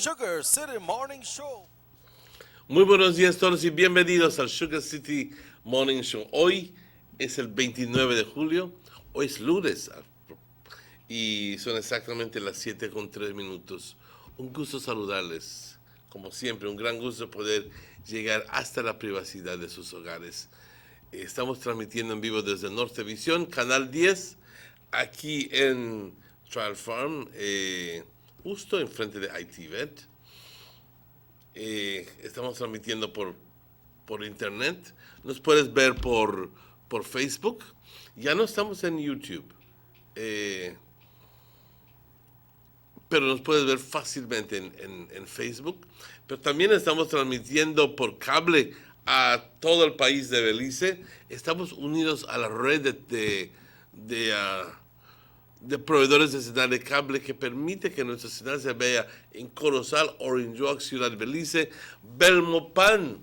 SugarCity MorningShow. Muy buenos días todos y bienvenidos al Sugar City Morning Show. Hoy es el 29 de julio, hoy es lunes y son exactamente las 7:03. Un gusto saludarles, como siempre, un gran gusto poder llegar hasta la privacidad de sus hogares. Estamos transmitiendo en vivo desde Nortevisión, Canal 10, aquí en Trial Farm, justo enfrente de ITVET. Estamos transmitiendo por internet. Nos puedes ver por Facebook. Ya no estamos en YouTube. Pero nos puedes ver fácilmente en Facebook. Pero también estamos transmitiendo por cable a todo el país de Belice. Estamos unidos a la red de proveedores de señal de cable que permite que nuestra señal se vea en Corozal, Orange Walk, Ciudad Belice, Belmopan,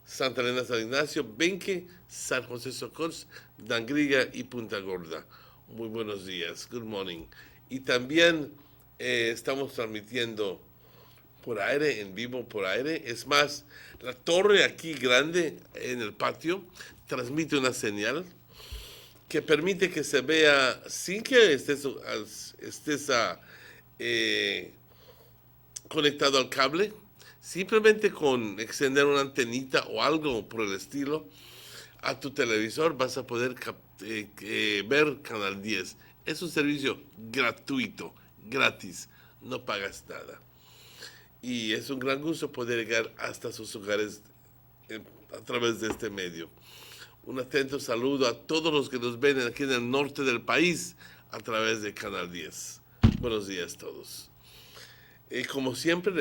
Santa Elena, San Ignacio, Benque, San José Socorro, Dangriga y Punta Gorda. Muy buenos días, good morning. Y también estamos transmitiendo por aire, en vivo por aire. Es más, la torre aquí grande en el patio transmite una señal que permite que se vea sin que estés conectado al cable, simplemente con extender una antenita o algo por el estilo a tu televisor vas a poder ver Canal 10. Es un servicio gratuito, gratis, no pagas nada. Y es un gran gusto poder llegar hasta sus hogares a través de este medio. Un atento saludo a todos los que nos ven aquí en el norte del país a través de Canal 10. Buenos días a todos. Como siempre,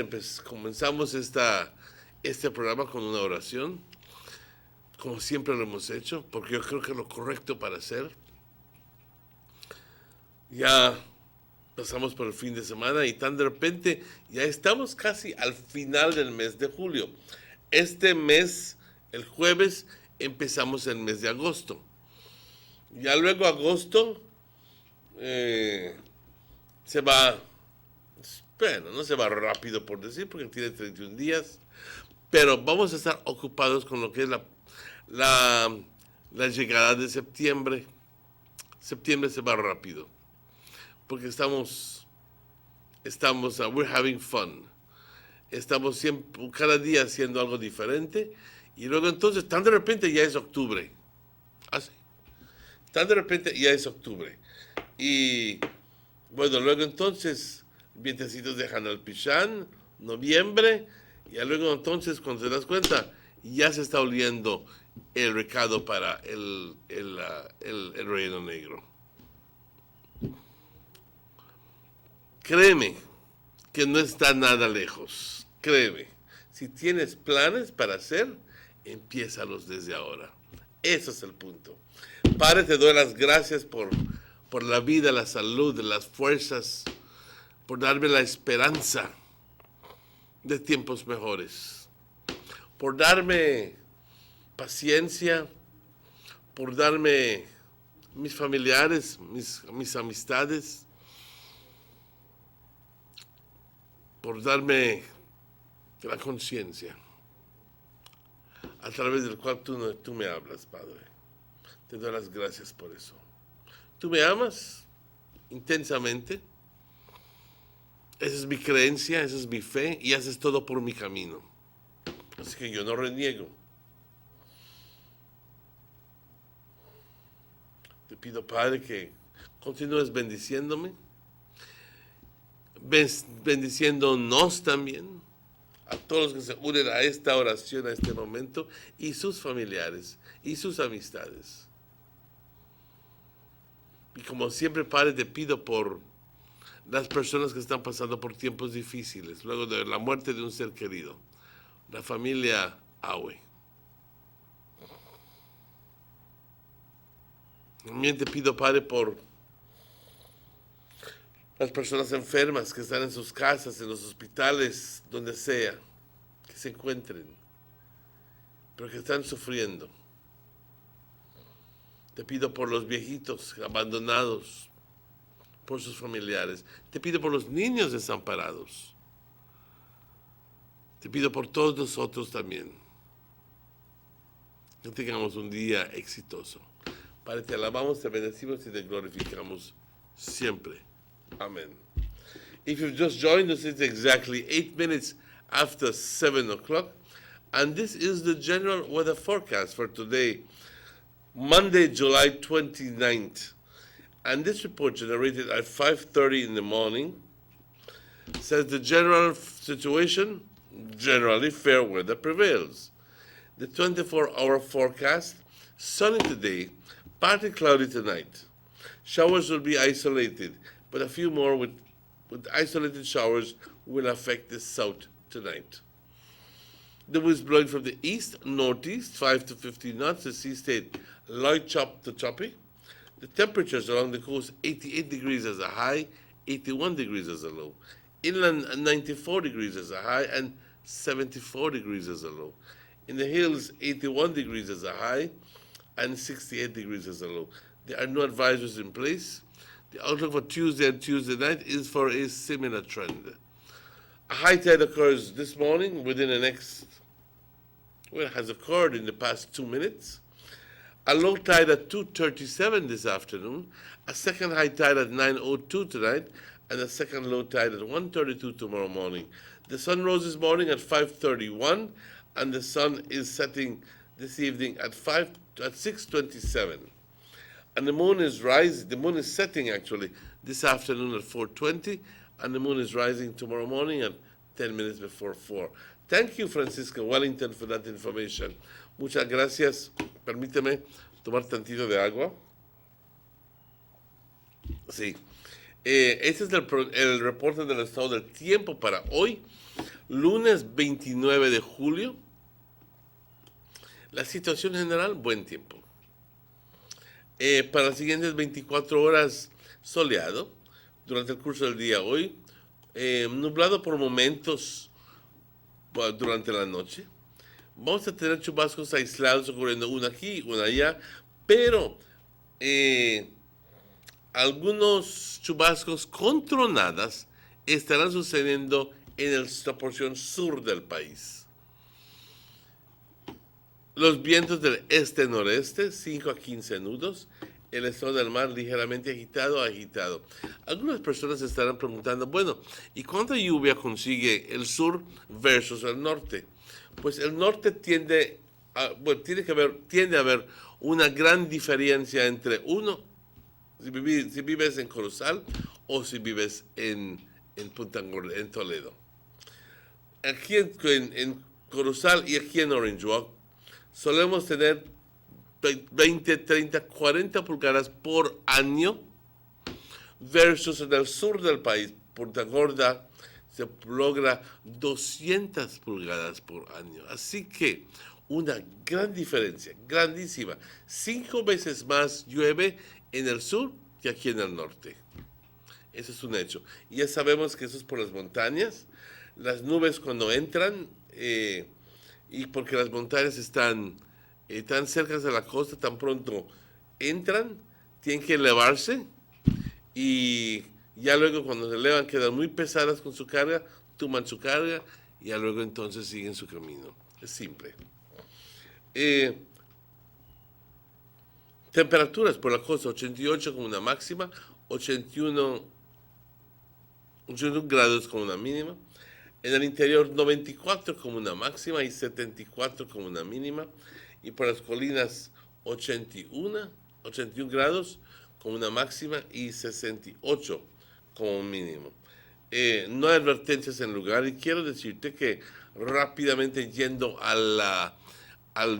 comenzamos este programa con una oración, como siempre lo hemos hecho, porque yo creo que es lo correcto para hacer. Ya pasamos por el fin de semana y tan de repente ya estamos casi al final del mes de julio. Este mes, el jueves, empezamos el mes de agosto. Ya luego agosto se va, bueno, no se va rápido por decir, porque tiene 31 días, pero vamos a estar ocupados con lo que es la llegada de septiembre. Septiembre se va rápido, porque we're having fun. Estamos siempre, cada día haciendo algo diferente, y luego entonces, tan de repente ya es octubre. Así. Tan de repente ya es octubre. Y bueno, luego entonces, vientecitos dejan el pichán, noviembre, y luego entonces, cuando te das cuenta, ya se está oliendo el recado para el relleno negro. Créeme que no está nada lejos. Créeme. Si tienes planes para hacer, empiézalos desde ahora. Ese es el punto. Padre, te doy las gracias por la vida, la salud, las fuerzas, por darme la esperanza de tiempos mejores, por darme paciencia, por darme mis familiares, mis amistades, por darme la conciencia a través del cual tú me hablas, Padre. Te doy las gracias por eso. Tú me amas intensamente. Esa es mi creencia, esa es mi fe y haces todo por mi camino. Así que yo no reniego. Te pido, Padre, que continúes bendiciéndome, bendiciéndonos también, a todos los que se unen a esta oración, a este momento, y sus familiares, y sus amistades. Y como siempre, Padre, te pido por las personas que están pasando por tiempos difíciles, luego de la muerte de un ser querido, la familia Awe. También te pido, Padre, por las personas enfermas que están en sus casas, en los hospitales, donde sea, que se encuentren, pero que están sufriendo. Te pido por los viejitos abandonados, por sus familiares. Te pido por los niños desamparados. Te pido por todos nosotros también. Que tengamos un día exitoso. Padre, te alabamos, te bendecimos y te glorificamos siempre. Amén. If you've just joined us, it's exactly 8 minutes after 7 o'clock. And this is the general weather forecast for today, Monday, July 29th. And this report, generated at 5:30 in the morning, says the general situation, generally fair weather prevails. The 24-hour forecast, sunny today, partly cloudy tonight. Showers will be isolated, but a few more with isolated showers will affect the south tonight. The wind is blowing from the east, northeast, 5 to 15 knots. The sea stayed light chop to choppy. The temperatures along the coast, 88 degrees as a high, 81 degrees as a low. Inland, 94 degrees as a high and 74 degrees as a low. In the hills, 81 degrees as a high and 68 degrees as a low. There are no advisories in place. The outlook for Tuesday and Tuesday night is for a similar trend. A high tide occurs this morning within the next, well, it has occurred in the past 2 minutes. A low tide at 2:37 this afternoon, a second high tide at 9:02 tonight, and a second low tide at 1:32 tomorrow morning. The sun rose this morning at 5:31, and the sun is setting this evening at 6:27. And the moon is rising. The moon is setting actually this afternoon at 4:20, and the moon is rising tomorrow morning at 10 minutes before 4. Thank you, Francisco Wellington, for that information. Muchas gracias. Permíteme tomar tantito de agua. Sí. Este es el reporte del estado del tiempo para hoy, lunes 29 de julio. La situación general, buen tiempo. Para las siguientes 24 horas, soleado. Durante el curso del día hoy, nublado por momentos durante la noche. Vamos a tener chubascos aislados ocurriendo uno aquí, uno allá, pero algunos chubascos con tronadas estarán sucediendo en la porción sur del país. Los vientos del este-noreste, 5 a 15 nudos. El estado del mar ligeramente agitado. Algunas personas se estarán preguntando, bueno, ¿y cuánta lluvia consigue el sur versus el norte? Pues el norte tiende a haber una gran diferencia entre si vives en Corozal o si vives en Punta Gorda, en Toledo. Aquí en Corozal y aquí en Orange Walk solemos tener 20, 30, 40 pulgadas por año versus en el sur del país, Punta Gorda, se logra 200 pulgadas por año. Así que una gran diferencia, grandísima. 5 veces más llueve en el sur que aquí en el norte. Eso es un hecho. Y ya sabemos que eso es por las montañas. Las nubes cuando entran, y porque las montañas están tan cerca de la costa, tan pronto entran, tienen que elevarse y ya luego cuando se elevan quedan muy pesadas con su carga, toman su carga y ya luego entonces siguen su camino. Es simple. Temperaturas por la costa, 88 como una máxima, 81 grados como una mínima. En el interior 94 como una máxima y 74 como una mínima. Y por las colinas 81 grados como una máxima y 68 como un mínimo. No hay advertencias en lugar y quiero decirte que rápidamente yendo al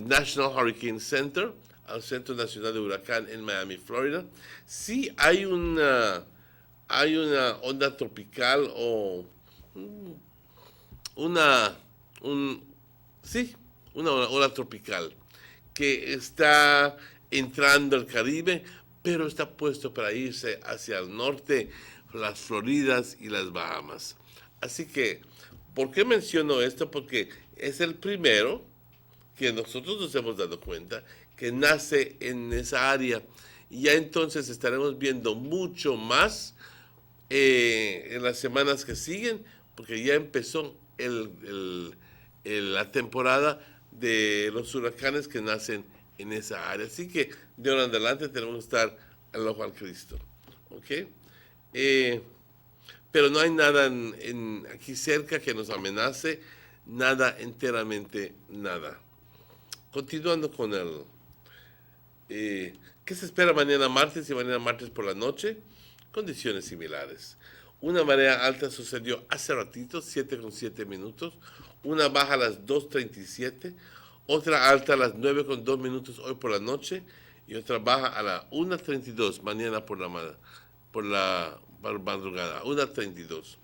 National Hurricane Center, al Centro Nacional de Huracán en Miami, Florida, sí hay una onda tropical o una ola tropical que está entrando al Caribe, pero está puesto para irse hacia el norte, las Floridas y las Bahamas. Así que, ¿por qué menciono esto? Porque es el primero que nosotros nos hemos dado cuenta que nace en esa área y ya entonces estaremos viendo mucho más en las semanas que siguen, porque ya empezó la temporada de los huracanes que nacen en esa área. Así que de ahora en adelante tenemos que estar al ojo al Cristo. ¿Ok? Pero no hay nada aquí cerca que nos amenace, nada, enteramente nada. Continuando con ¿qué se espera mañana martes y mañana martes por la noche? Condiciones similares. Una marea alta sucedió hace ratito, 7:07. Una baja a las 2:37. Otra alta a las 9:02 hoy por la noche. Y otra baja a las 1:32 mañana por la madrugada. 1:32.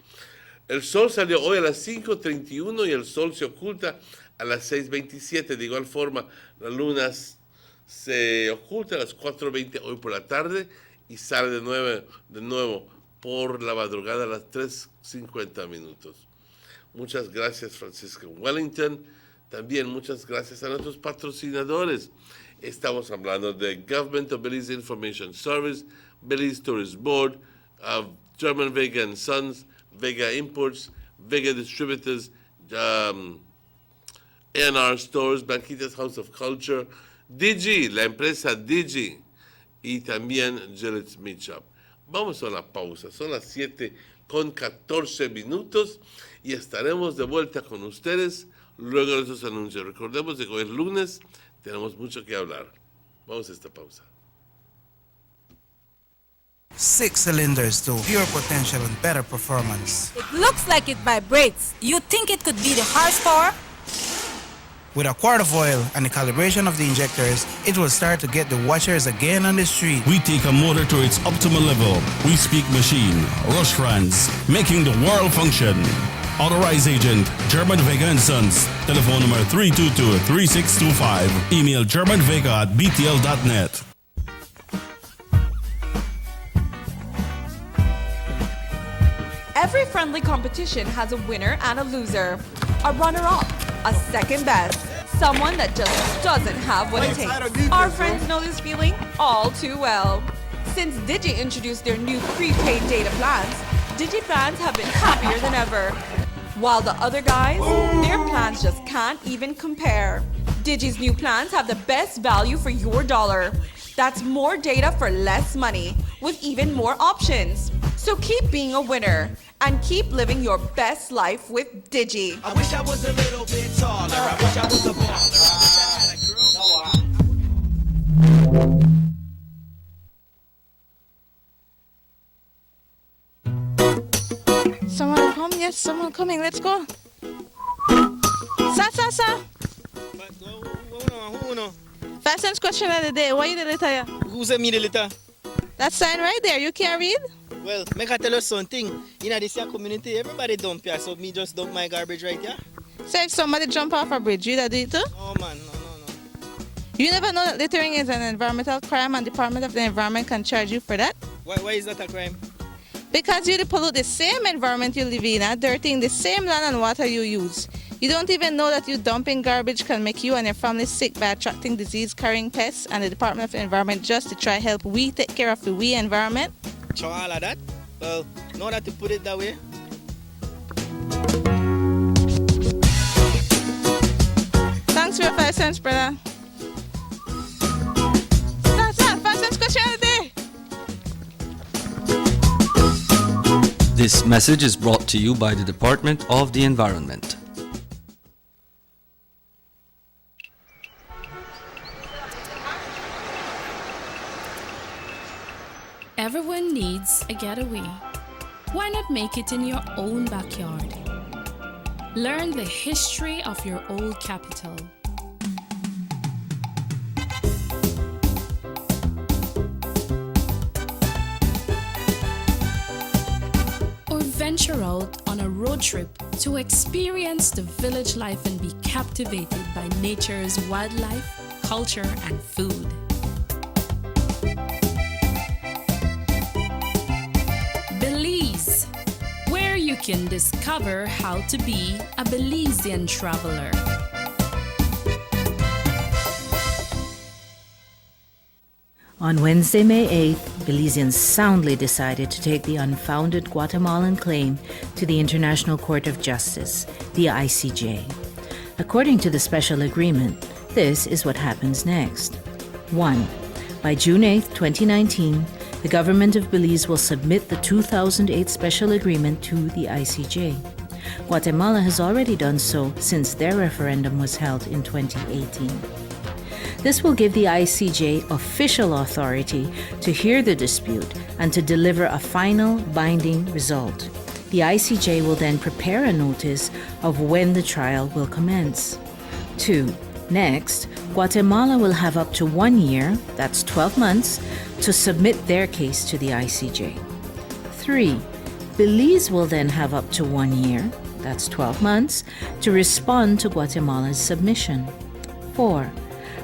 El sol salió hoy a las 5:31 y el sol se oculta a las 6:27. De igual forma, la luna se oculta a las 4:20 hoy por la tarde y sale de nuevo por la madrugada a las 3:50. Muchas gracias, Francisco Wellington. También muchas gracias a nuestros patrocinadores. Estamos hablando de Government of Belize Information Service, Belize Tourist Board, German Vega and Sons, Vega Imports, Vega Distributors, A&R Stores, Banquitas House of Culture, Digi, la empresa Digi, y también Gillette's Meat Shop. Vamos a una pausa, son las 7:14 y estaremos de vuelta con ustedes luego de esos anuncios. Recordemos que hoy es lunes, tenemos mucho que hablar. Vamos a esta pausa. 6 cylinders to pure potential and better performance. It looks like it vibrates. You think it could be the horsepower? With a quart of oil and the calibration of the injectors, it will start to get the watchers again on the street. We take a motor to its optimal level. We speak machine, rush fans, making the world function. Authorized agent, German Vega and Sons. Telephone number 322-3625. Email germanvega@btl.net. Every friendly competition has a winner and a loser, a runner-up, a second best, someone that just doesn't have what it takes. Our friends know this feeling all too well. Since Digi introduced their new prepaid data plans, Digi fans have been happier than ever. While the other guys, their plans just can't even compare. Digi's new plans have the best value for your dollar. That's more data for less money, with even more options. So keep being a winner and keep living your best life with Digi. I wish I was a little bit taller. I wish I was a baller. I wish I had a Someone come, yes, someone coming, let's go. Sa. Who no? Fastest question of the day, what you the letter here? Who sent me the letter? That sign right there, you can't read? Well, make I tell you something. In this here community, everybody dump here, so me just dump my garbage right here. So if somebody jump off a bridge, you that do it too? No man, no. You never know that littering is an environmental crime and Department of the Environment can charge you for that? Why is that a crime? Because you pollute the same environment you live in, dirtying the same land and water you use. You don't even know that you dumping garbage can make you and your family sick by attracting disease-carrying pests, and the Department of the Environment just to try help we take care of the environment. So all of that? Well, know that to put it that way. Thanks for your 5 cents, brother. That's 5 cents question of the day. This message is brought to you by the Department of the Environment. Everyone needs a getaway. Why not make it in your own backyard? Learn the history of your old capital. Or venture out on a road trip to experience the village life and be captivated by nature's wildlife, culture, and food. Belize, where you can discover how to be a Belizean traveler. On Wednesday, May 8th, Belizeans soundly decided to take the unfounded Guatemalan claim to the International Court of Justice, the ICJ. According to the special agreement, this is what happens next. 1. By June 8th, 2019, the government of Belize will submit the 2008 special agreement to the ICJ. Guatemala has already done so since their referendum was held in 2018. This will give the ICJ official authority to hear the dispute and to deliver a final binding result. The ICJ will then prepare a notice of when the trial will commence. 2. Next, Guatemala will have up to 1 year, that's 12 months, to submit their case to the ICJ. 3. Belize will then have up to 1 year, that's 12 months, to respond to Guatemala's submission. 4.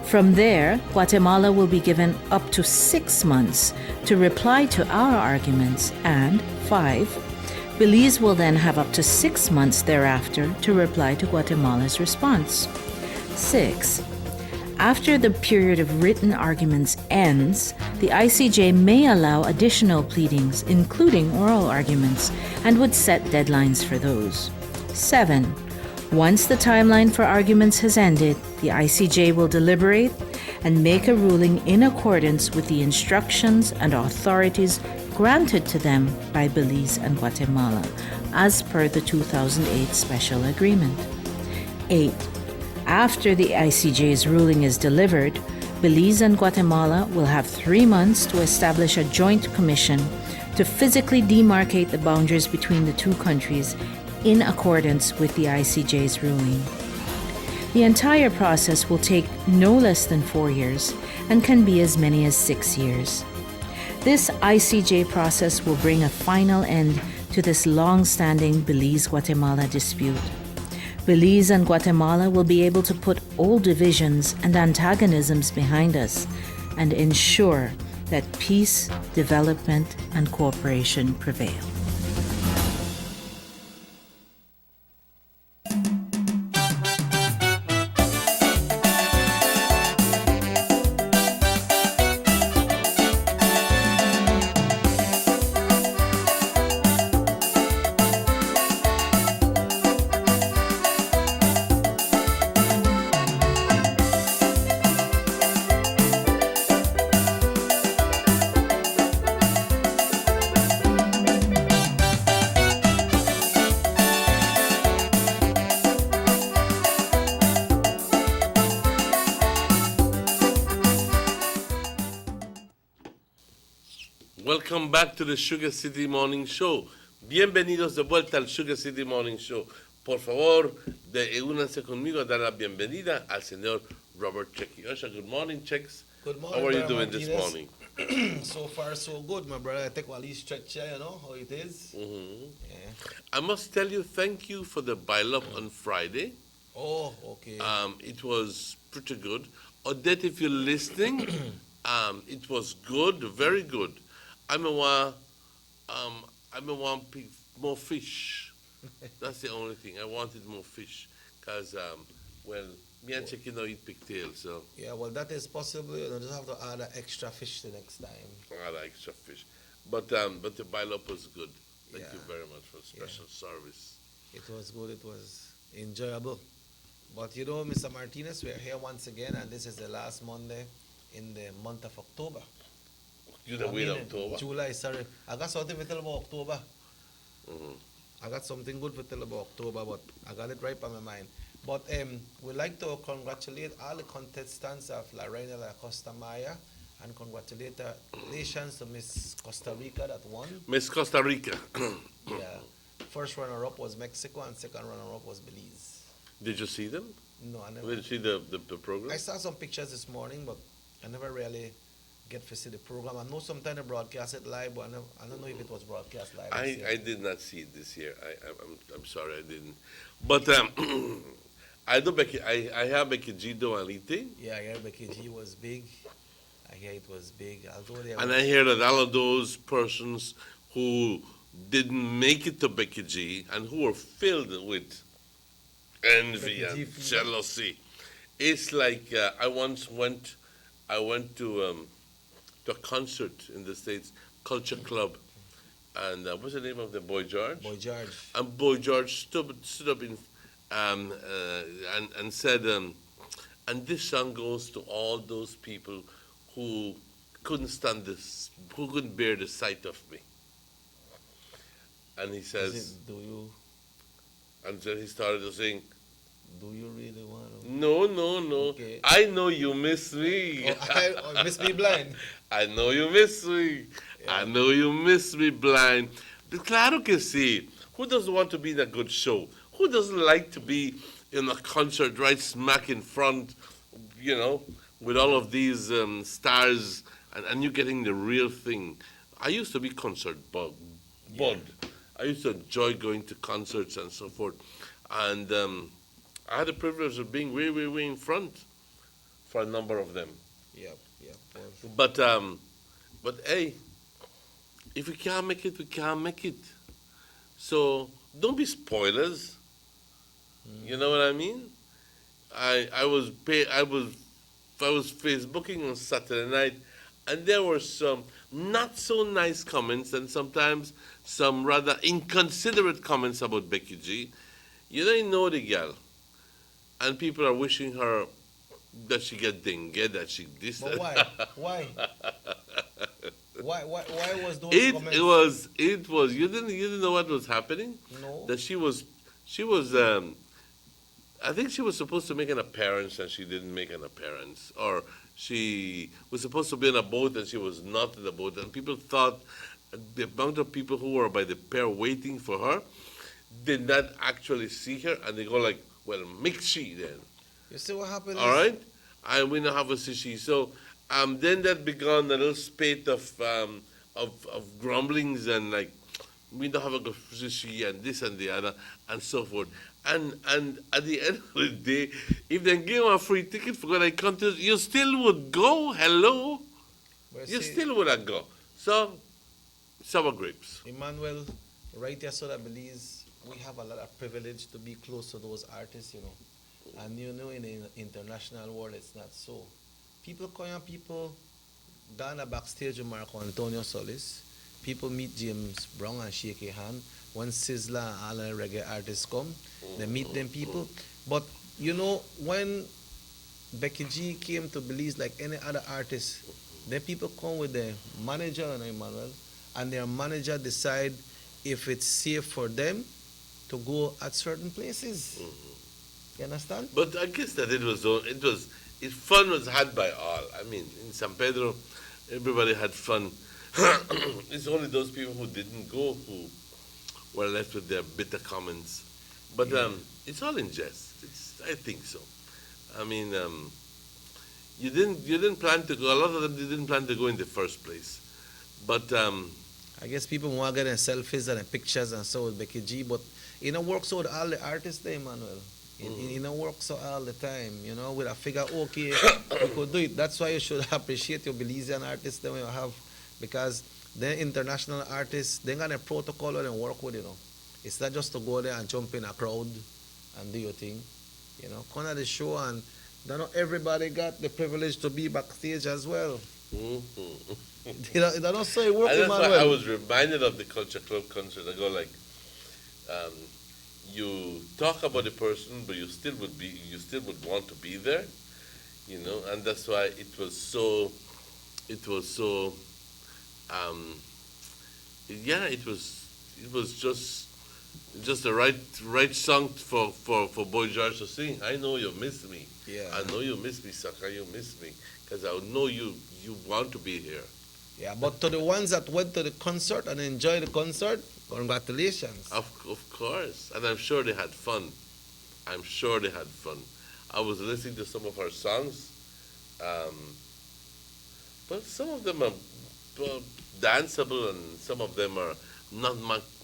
From there, Guatemala will be given up to 6 months to reply to our arguments, and 5. Belize will then have up to 6 months thereafter to reply to Guatemala's response. 6. After the period of written arguments ends, the ICJ may allow additional pleadings, including oral arguments, and would set deadlines for those. 7. Once the timeline for arguments has ended, the ICJ will deliberate and make a ruling in accordance with the instructions and authorities granted to them by Belize and Guatemala, as per the 2008 special agreement. 8. After the ICJ's ruling is delivered, Belize and Guatemala will have 3 months to establish a joint commission to physically demarcate the boundaries between the two countries in accordance with the ICJ's ruling. The entire process will take no less than 4 years and can be as many as 6 years. This ICJ process will bring a final end to this long-standing Belize-Guatemala dispute. Belize and Guatemala will be able to put old divisions and antagonisms behind us and ensure that peace, development, and cooperation prevail. Welcome back to the Sugar City Morning Show. Bienvenidos de vuelta al Sugar City Morning Show. Por favor, únanse conmigo a dar la bienvenida al señor Robert Checky. Osha, good morning, Checks. Good morning. How are you Brother doing this Martinez. morning? So far, so good, my brother. I take one of these stretch here, you know how it is. Mm-hmm. Yeah. I must tell you, thank you for the bail-up on Friday. Oh, okay. It was pretty good. Odette, if you're listening, it was good, very good. I'm a want more fish. That's the only thing. I wanted more fish because, well, me and Chicken don't eat pigtail, so. Yeah, well, that is possible. You just have to add extra fish the next time. Add extra fish. But the bail-up was good. Thank you very much for special service. It was good. It was enjoyable. But you know, Mr. Martinez, we're here once again, and this is the last Monday in the month of October. October? July, sorry. I got something to tell about October. Mm-hmm. I got something good to tell about October, but I got it right on my mind. But we'd like to congratulate all the contestants of La Reina La Costa Maya, and congratulations to Miss Costa Rica that won. Miss Costa Rica. Yeah. First runner-up was Mexico, and second runner-up was Belize. Did you see them? No, I never. Did you see the program? I saw some pictures this morning, but I never really get to see the program. I know sometimes they broadcast it live, but I don't know if it was broadcast live. I did not see it this year. I'm sorry I didn't. But I do Becky. I have Becky G Dualite. Yeah, I hear Becky G was big. I hear it was big. And I hear that all of those persons who didn't make it to Becky G and who were filled with envy and jealousy. It's like I went to to a concert in the States, Culture Club. And what's the name of the Boy George? Boy George. And Boy George stood up and said, and this song goes to all those people who couldn't stand this, who couldn't bear the sight of me. And he says, Do you and then he started to sing, really want to? no, Okay. I know you miss me. I miss me blind. I know you miss me. I know you miss me blind. Claro que sí. Who doesn't want to be in a good show? Who doesn't like to be in a concert right smack in front, with all of these stars, and you getting the real thing? I used to be concert bug. I used to enjoy going to concerts and so forth. And I had the privilege of being way, way, way in front for a number of them. Yep. But hey, if we can't make it, we can't make it. So don't be spoilers. You know what I mean? I was Facebooking on Saturday night, and there were some not so nice comments, and sometimes some rather inconsiderate comments about Becky G. You don't know the girl, and people are wishing her that she get dengue, that she this. But why? Why was those comments? It was. You didn't know what was happening? No. That she was. I think she was supposed to make an appearance and she didn't make an appearance, or she was supposed to be in a boat and she was not in the boat, and people thought the amount of people who were by the pier waiting for her did not actually see her, and they go like, well, make she then. You see what happened? All right, and we now have a she. So then that began a little spate of grumblings and like, we don't have a good she and this and the other and so forth. And at the end of the day, if they give a free ticket for that contest, you still would go. Hello, you still would go. So, sour grapes. Emmanuel, right here, so that believes we have a lot of privilege to be close to those artists, And in the international world, it's not so. People Ghana backstage with Marco Antonio Solis. People meet James Brown and shake his hand. When Sizzla and all the reggae artists come, they meet them people. But when Becky G came to Belize like any other artist, then people come with their manager and Emmanuel, and their manager decide if it's safe for them to go at certain places. You understand? But I guess that fun was had by all. I mean, in San Pedro, everybody had fun. It's only those people who didn't go who were left with their bitter comments. But it's all in jest. I think so. I mean, you didn't plan to go. A lot of them didn't plan to go in the first place. But I guess people want to get their selfies and their pictures and so with Becky G. But it don't work so with all the artists there, Emmanuel. It don't work so all the time, with a figure, okay, we could do it. That's why you should appreciate your Belizean artists that you have, because they're international artists, they got a protocol and work with, It's not just to go there and jump in a crowd and do your thing, Come to the show, and not everybody got the privilege to be backstage as well. It don't say it work, and that's Emmanuel. why I was reminded of the Culture Club concert. I go like, you talk about the person, but you still would want to be there, and that's why it was so, it was just the right song for Boy George to sing. I know you miss me. Yeah. I know you miss me, sucker. You miss me, because I know you want to be here. Yeah, but to the ones that went to the concert and enjoyed the concert, congratulations. Of course. And I'm sure they had fun. I was listening to some of her songs, but some of them are danceable and some of them are not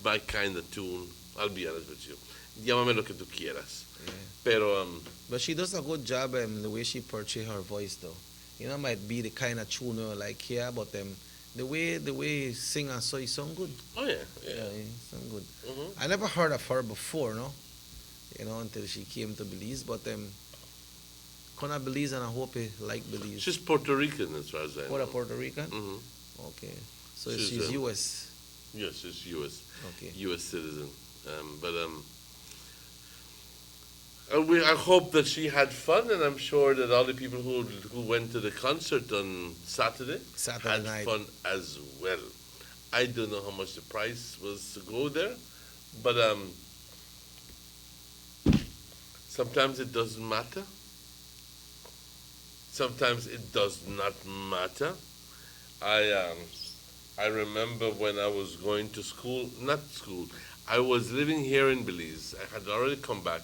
my kind of tune. I'll be honest with you. Llámame lo que tú quieras. Yeah. Pero, but she does a good job the way she portrays her voice, though. Might be the kind of tune you like here, but the way sing and so, it sound good. Oh yeah. It sound good. Mm-hmm. I never heard of her before, no. Until she came to Belize, but come to Belize, and I hope he like Belize. She's Puerto Rican as far as I know. What, a Puerto Rican? Mm-hmm. Okay. So she's U.S. Yes, she's U.S. Okay. U.S. citizen. I hope that she had fun, and I'm sure that all the people who went to the concert on Saturday had night. fun as well. I don't know how much the price was to go there, but sometimes it doesn't matter. Sometimes it does not matter. I remember when I was going to school, not school, I was living here in Belize. I had already come back,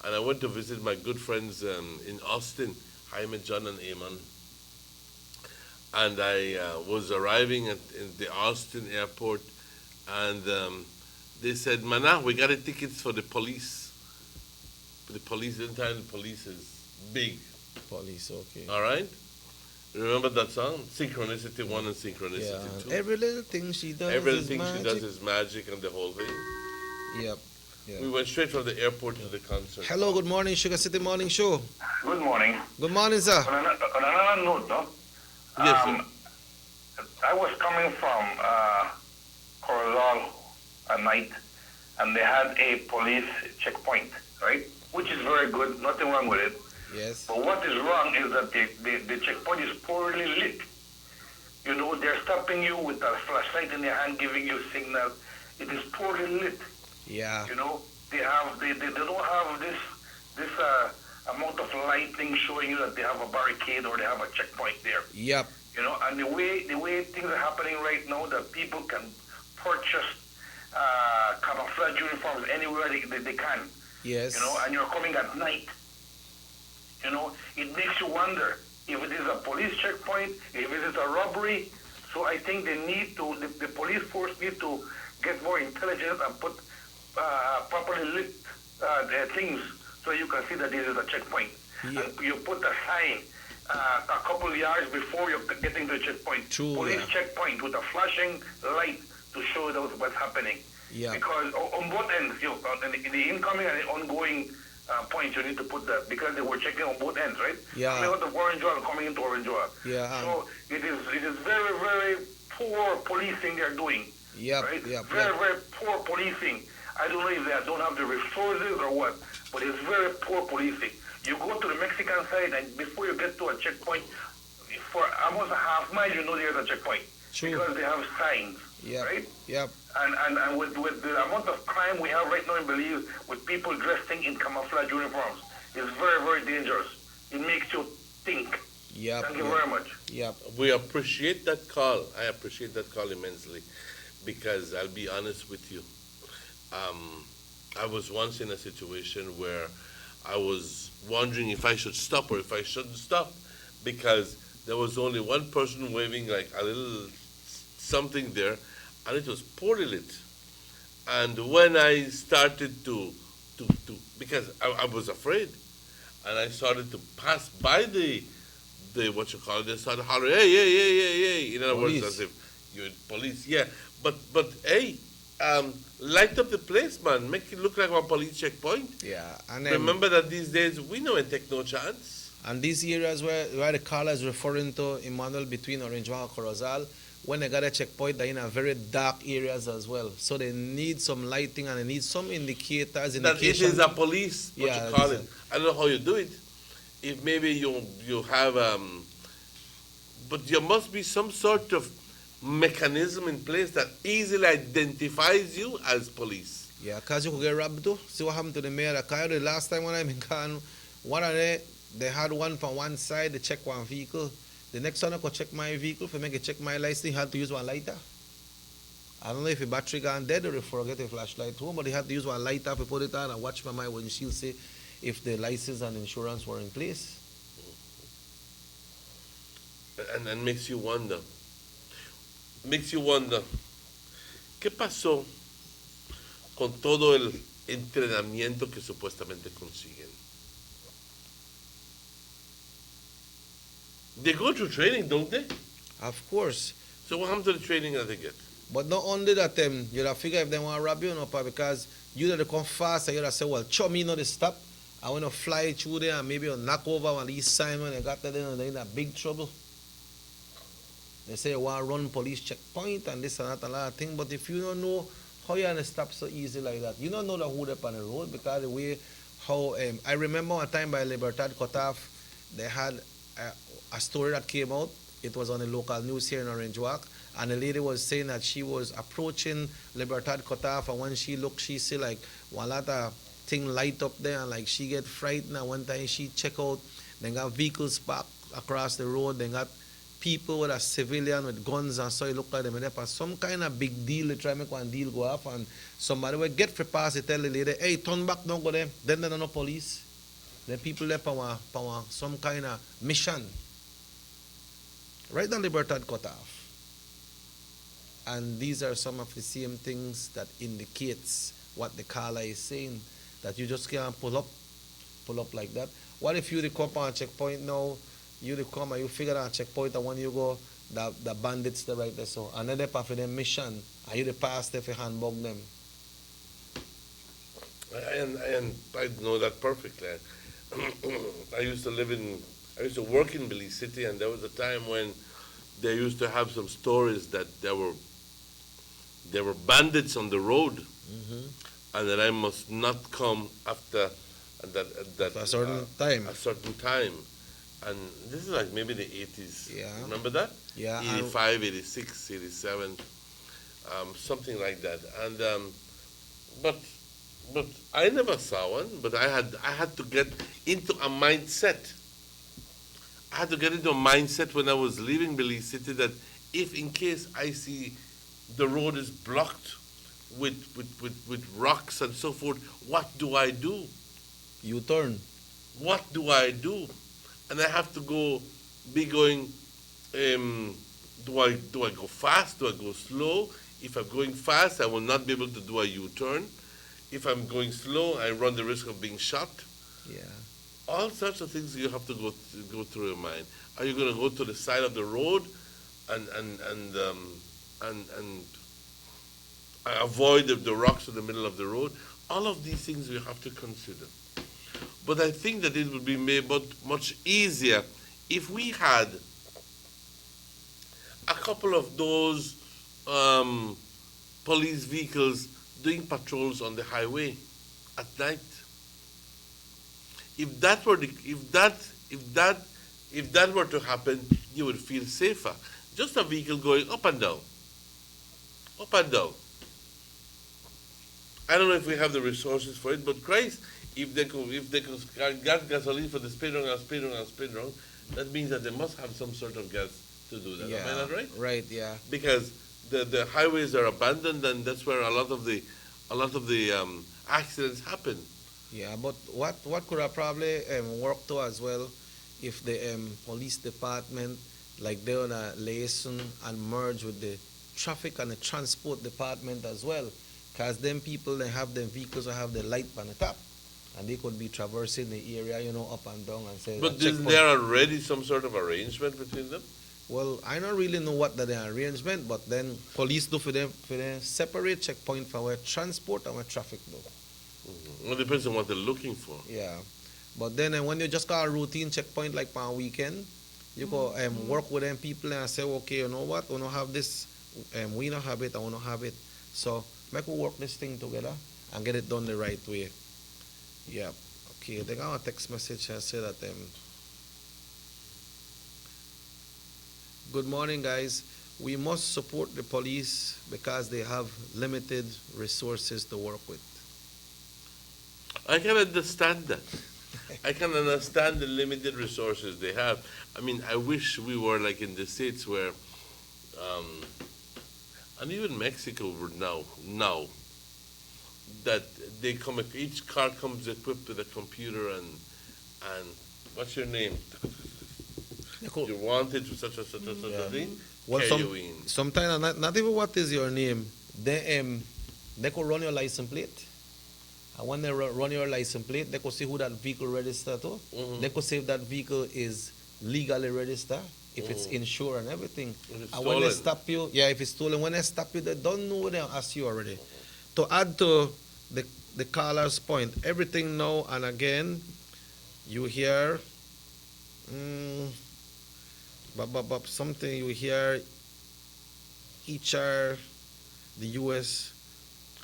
and I went to visit my good friends in Austin, Jaime, John, and Eamon. And I was arriving in the Austin airport, and they said, "Mana, we got the tickets for the police." The police, the entire police is big. Police, okay. All right? Remember that song? Synchronicity 1 and Synchronicity 2. Every little thing she does Everything is she does is magic, and the whole thing. Yep. We went straight from the airport to the concert. Hello, good morning, Sugar City Morning Show. Good morning. Good morning, sir. On another note, no? Yes, sir. I was coming from Corozal at night, and they had a police checkpoint, right? Which is very good, nothing wrong with it. Yes. But what is wrong is that the checkpoint is poorly lit. You know, they're stopping you with a flashlight in their hand, giving you signal. It is poorly lit. Yeah. You know, they don't have this amount of lighting showing you that they have a barricade or they have a checkpoint there. Yep. You know, and the way things are happening right now, that people can purchase camouflage uniforms anywhere they can. Yes. You know, and you're coming at night. You know, it makes you wonder if it is a police checkpoint, if it is a robbery. So I think the police force need to get more intelligent and put properly lit things so you can see that this is a checkpoint. Yeah. And you put a sign a couple of yards before you're getting to the checkpoint. True, Police yeah. checkpoint with a flashing light to show those what's happening. Yeah. Because on both ends, you know, in the incoming and the ongoing points, you need to put that, because they were checking on both ends, right? Yeah. Coming out of Orange and coming into Orange. Yeah. So it is very, very poor policing they're doing. Yep. Right? Yep. Very, Yep. very poor policing. I don't know if they don't have the resources or what, but it's very poor policing. You go to the Mexican side, and before you get to a checkpoint, for almost a half mile, you know there's a checkpoint. True. Because they have signs, Yep. right? Yep. And with the amount of crime we have right now in Belize, with people dressing in camouflage uniforms, it's very, very dangerous. It makes you think. Yep. Thank you very much. Yep. We appreciate that call. I appreciate that call immensely, because I'll be honest with you. I was once in a situation where I was wondering if I should stop or if I shouldn't stop, because there was only one person waving like a little something there, and it was poorly lit. And when I started to because I was afraid, and I started to pass by the what you call it, they started hollering, hey, hey, hey, hey, hey. In other Police. words, as if you're police. Yeah, but hey, light up the place, man. Make it look like a police checkpoint. Yeah. And Remember that these days we don't take no chance. And these areas where the caller is referring to, Emmanuel, between Orange and Corozal, when they got a checkpoint, they're in a very dark areas as well. So they need some lighting and they need some indicators. That it is a police, what Yeah, you call it's it. I don't know how you do it. If maybe you have, but there must be some sort of mechanism in place that easily identifies you as police. Yeah, because you could get robbed too. See what happened to the mayor. The last time when I'm in Khan, one of they had one from one side, they check one vehicle. The next one I could check my vehicle, for me to check my license, he had to use one lighter. I don't know if the battery gone dead or if forget a flashlight home, but he had to use one lighter to put it on and watch my mind when she'll say if the license and insurance were in place. And makes you wonder. ¿Qué pasó con todo el entrenamiento que supuestamente consiguen? They go through training, don't they? Of course. So what happened to the training that they get? But not only that, you'll figure if they want to rob you or not, because you know they come fast and you'll say, well, show me not to stop. I want to fly through there and maybe knock over one of these signs when they got there, they're in a big trouble. They say, want to run police checkpoint and this and that, a lot of things. But if you don't know how you going to stop so easy like that, you don't know the hood up on the road because the way how, I remember one time by Libertad Cutoff, they had a story that came out. It was on the local news here in Orange Walk. And the lady was saying that she was approaching Libertad Cutoff, and when she looked, she see like one lot of thing light up there, and like she get frightened. And one time she check out, they got vehicles parked across the road. They got people with a civilian with guns, and so it look like them. And some kind of big deal. They try to make one deal go off, and somebody will get for pass. They tell the lady, "Hey, turn back, don't go there." Then they don't know police. Then people there for some kind of mission. Right on Libertad Cutoff. And these are some of the same things that indicates what the caller is saying, that you just can't pull up like that. What if you come on a checkpoint now, you come and you figure out a checkpoint, and when you go, the bandits they right there, so and then they pass for their mission, and you pass there for handbug them. And I know that perfectly. I used to work in Belize City, and there was a time when they used to have some stories that there were bandits on the road, and that I must not come after that a certain time. A certain time. And this is like maybe the 80s. Yeah. Remember that? Yeah. 85, 86, 87, something like that. And but I never saw one. But I had to get into a mindset. I had to get into a mindset when I was leaving Belize City that if in case I see the road is blocked with rocks and so forth, what do I do? You turn. What do I do? And I have to be going, do I go fast? Do I go slow? If I'm going fast, I will not be able to do a U-turn. If I'm going slow, I run the risk of being shot. Yeah. All sorts of things you have to go through your mind. Are you going to go to the side of the road and avoid the rocks in the middle of the road? All of these things we have to consider. But I think that it would be made much easier if we had a couple of those police vehicles doing patrols on the highway at night. If that were to happen, you would feel safer. Just a vehicle going up and down, up and down. I don't know if we have the resources for it, but Christ, if they could get gasoline for the speed run, that means that they must have some sort of gas to do that. Yeah. Am I not right? Right. Yeah. Because the highways are abandoned, and that's where a lot of the accidents happen. Yeah, but what could have probably worked to as well if the police department, like they're on a liaison and merge with the traffic and the transport department as well, because them people, they have them vehicles that have the light on the top, and they could be traversing the area, up and down and say. But isn't there already some sort of arrangement between them? Well, I don't really know what the arrangement, but then police do for them separate checkpoint for where transport and where traffic do. Mm-hmm. Well, it depends on what they're looking for. Yeah, but then when you just got a routine checkpoint like on a weekend, you go work with them people and say, okay, you know what, we don't have this, we don't have it, I want to have it. So make we work this thing together and get it done the right way. Yeah. Okay, they got a text message and say that good morning, guys. We must support the police because they have limited resources to work with. I can understand that. I can understand the limited resources they have. I mean, I wish we were like in the States where, and even Mexico now, that they come, each car comes equipped with a computer and what's your name? You wanted to such a thing. Well, sometimes not even what is your name. They could run your license plate. And when they run your license plate, they could see who that vehicle registered to. Mm-hmm. They could see if that vehicle is legally registered, if it's insured and everything. And when they stop you, if it's stolen, when they stop you, they don't know they ask you already. To add to the caller's point, everything now and again you hear something, you hear either the US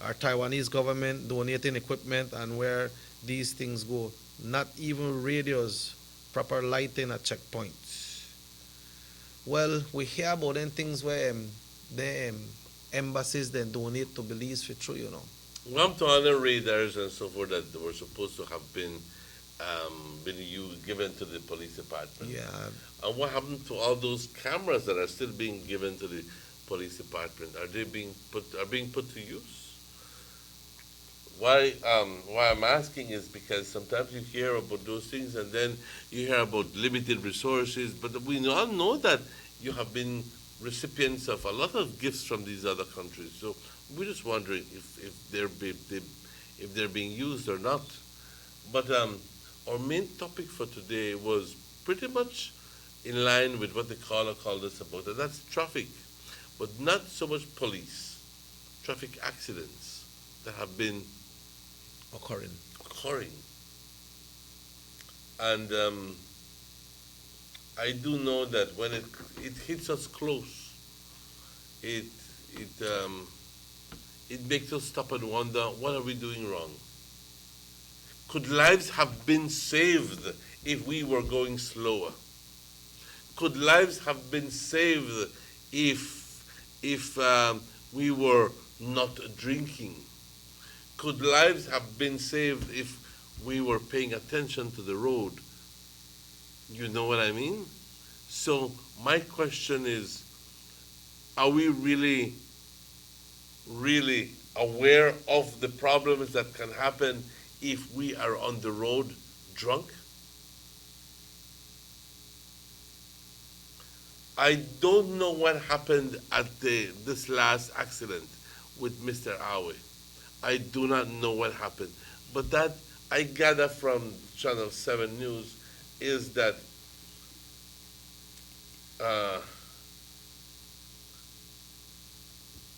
or Taiwanese government donating equipment and where these things go. Not even radios, proper lighting at checkpoints. Well, we hear about them things where the embassies then donate to Belize for true, you know. Well, to other radars and so forth that were supposed to have been given to the police department. Yeah. And what happened to all those cameras that are still being given to the police department? Are they being put to use? Why I'm asking is because sometimes you hear about those things and then you hear about limited resources, but we all know that you have been recipients of a lot of gifts from these other countries. So we're just wondering if they're being used or not. But our main topic for today was pretty much in line with what the caller called us about, and that's traffic, but not so much police. Traffic accidents that have been occurring. And I do know that when it hits us close, it makes us stop and wonder, what are we doing wrong? Could lives have been saved if we were going slower? Could lives have been saved if we were not drinking? Could lives have been saved if we were paying attention to the road? You know what I mean? So my question is, are we really, really aware of the problems that can happen if we are on the road drunk? I don't know what happened at this last accident with Mr. Awe. I do not know what happened. But that I gather from Channel 7 News is that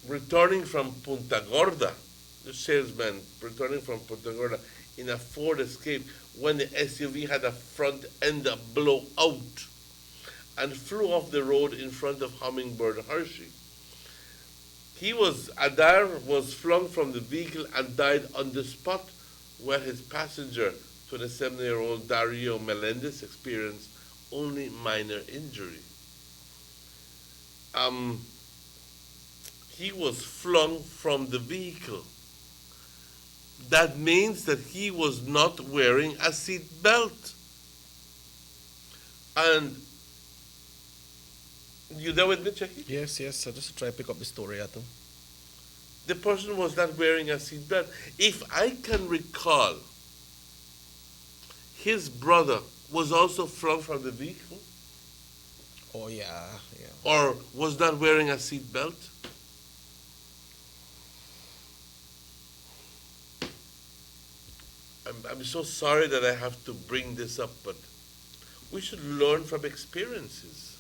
returning from Punta Gorda, the salesman returning from Punta Gorda in a Ford Escape when the SUV had a front end blow out and flew off the road in front of Hummingbird Hershey. Adar was flung from the vehicle and died on the spot, where his passenger, 27-year-old Dario Melendez, experienced only minor injury. He was flung from the vehicle. That means that he was not wearing a seat belt. And you there with me, Jackie? Yes. I just try to pick up the story at him. The person was not wearing a seatbelt. If I can recall, his brother was also flung from the vehicle. Oh yeah. Or was not wearing a seatbelt. I'm so sorry that I have to bring this up, but we should learn from experiences.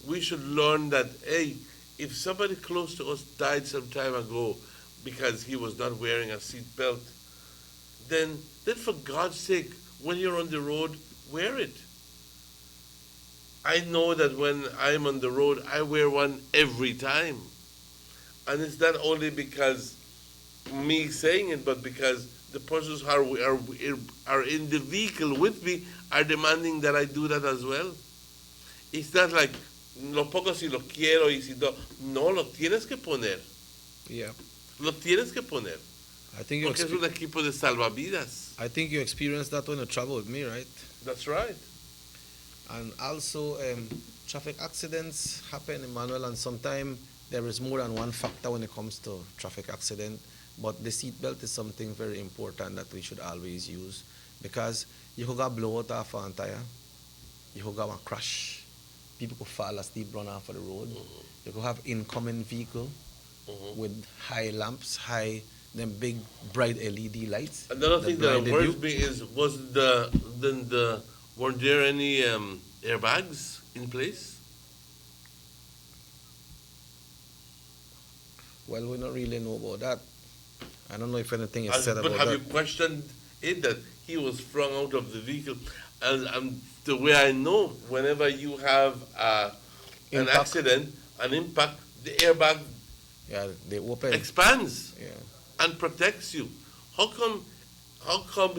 We should learn that, hey, if somebody close to us died some time ago because he was not wearing a seatbelt, then for God's sake, when you're on the road, wear it. I know that when I'm on the road, I wear one every time. And it's not only because me saying it, but because the persons who are in the vehicle with me are demanding that I do that as well. It's not like, lo pongo si lo quiero y si no, lo tienes que poner. Yeah. Lo tienes que poner. I think porque es un equipo de salvavidas. I think you experienced that when you travel with me, right? That's right. And also, traffic accidents happen, Emmanuel, and sometimes there is more than one factor when it comes to traffic accident. But the seatbelt is something very important that we should always use, because you could get blow out of an tire, you could get a crash, people could fall asleep, run off of the road. Mm-hmm. You could have incoming vehicle with high lamps, them big bright LED lights. Another thing that worries me is, weren't there any airbags in place? Well, we don't really know about that. I don't know if anything is said about that. But have you questioned it, that he was flung out of the vehicle. And the way I know, whenever you have an Impact. accident, an impact, the airbag they open. expands Yeah. and protects you. How come how come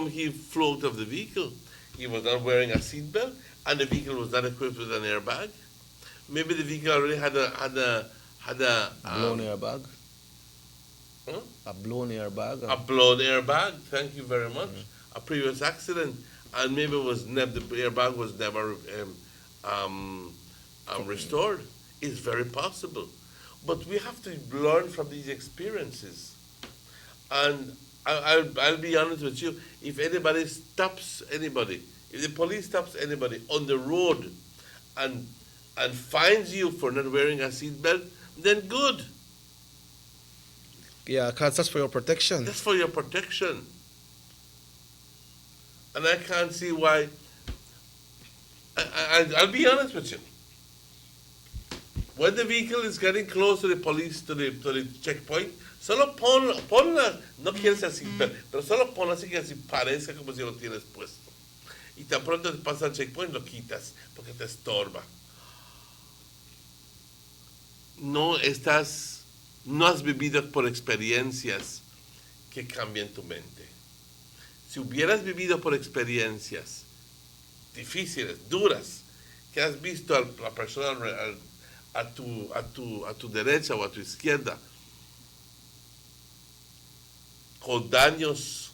he flew out of the vehicle? He was not wearing a seatbelt and the vehicle was not equipped with an airbag. Maybe the vehicle already had a Blown airbag. Huh? A blown airbag. A blown airbag. Thank you very much. A previous accident, and maybe the airbag was never restored. It's very possible, but we have to learn from these experiences. And I'll be honest with you. If anybody stops anybody, if the police stops anybody on the road, and fines you for not wearing a seatbelt, then good. Yeah, because that's for your protection. That's for your protection. And I can't see why. I'll be honest with you. When the vehicle is getting close to the police, to the checkpoint, solo ponla, no quieres el seatbelt, pero solo ponla así que así parezca como si lo tienes puesto. Y tan pronto te pasa el checkpoint, lo quitas, porque te estorba. No has vivido por experiencias que cambien tu mente. Si hubieras vivido por experiencias difíciles, duras, que has visto a la persona a tu derecha o a tu izquierda con daños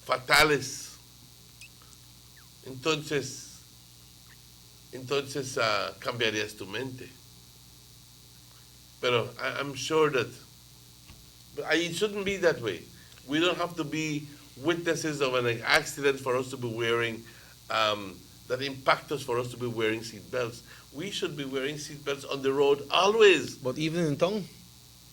fatales, entonces cambiarías tu mente. Pero I'm sure that it shouldn't be that way. We don't have to be witnesses of an accident for us to be wearing, that impact us for us to be wearing seat belts. We should be wearing seat belts on the road always. But even in town?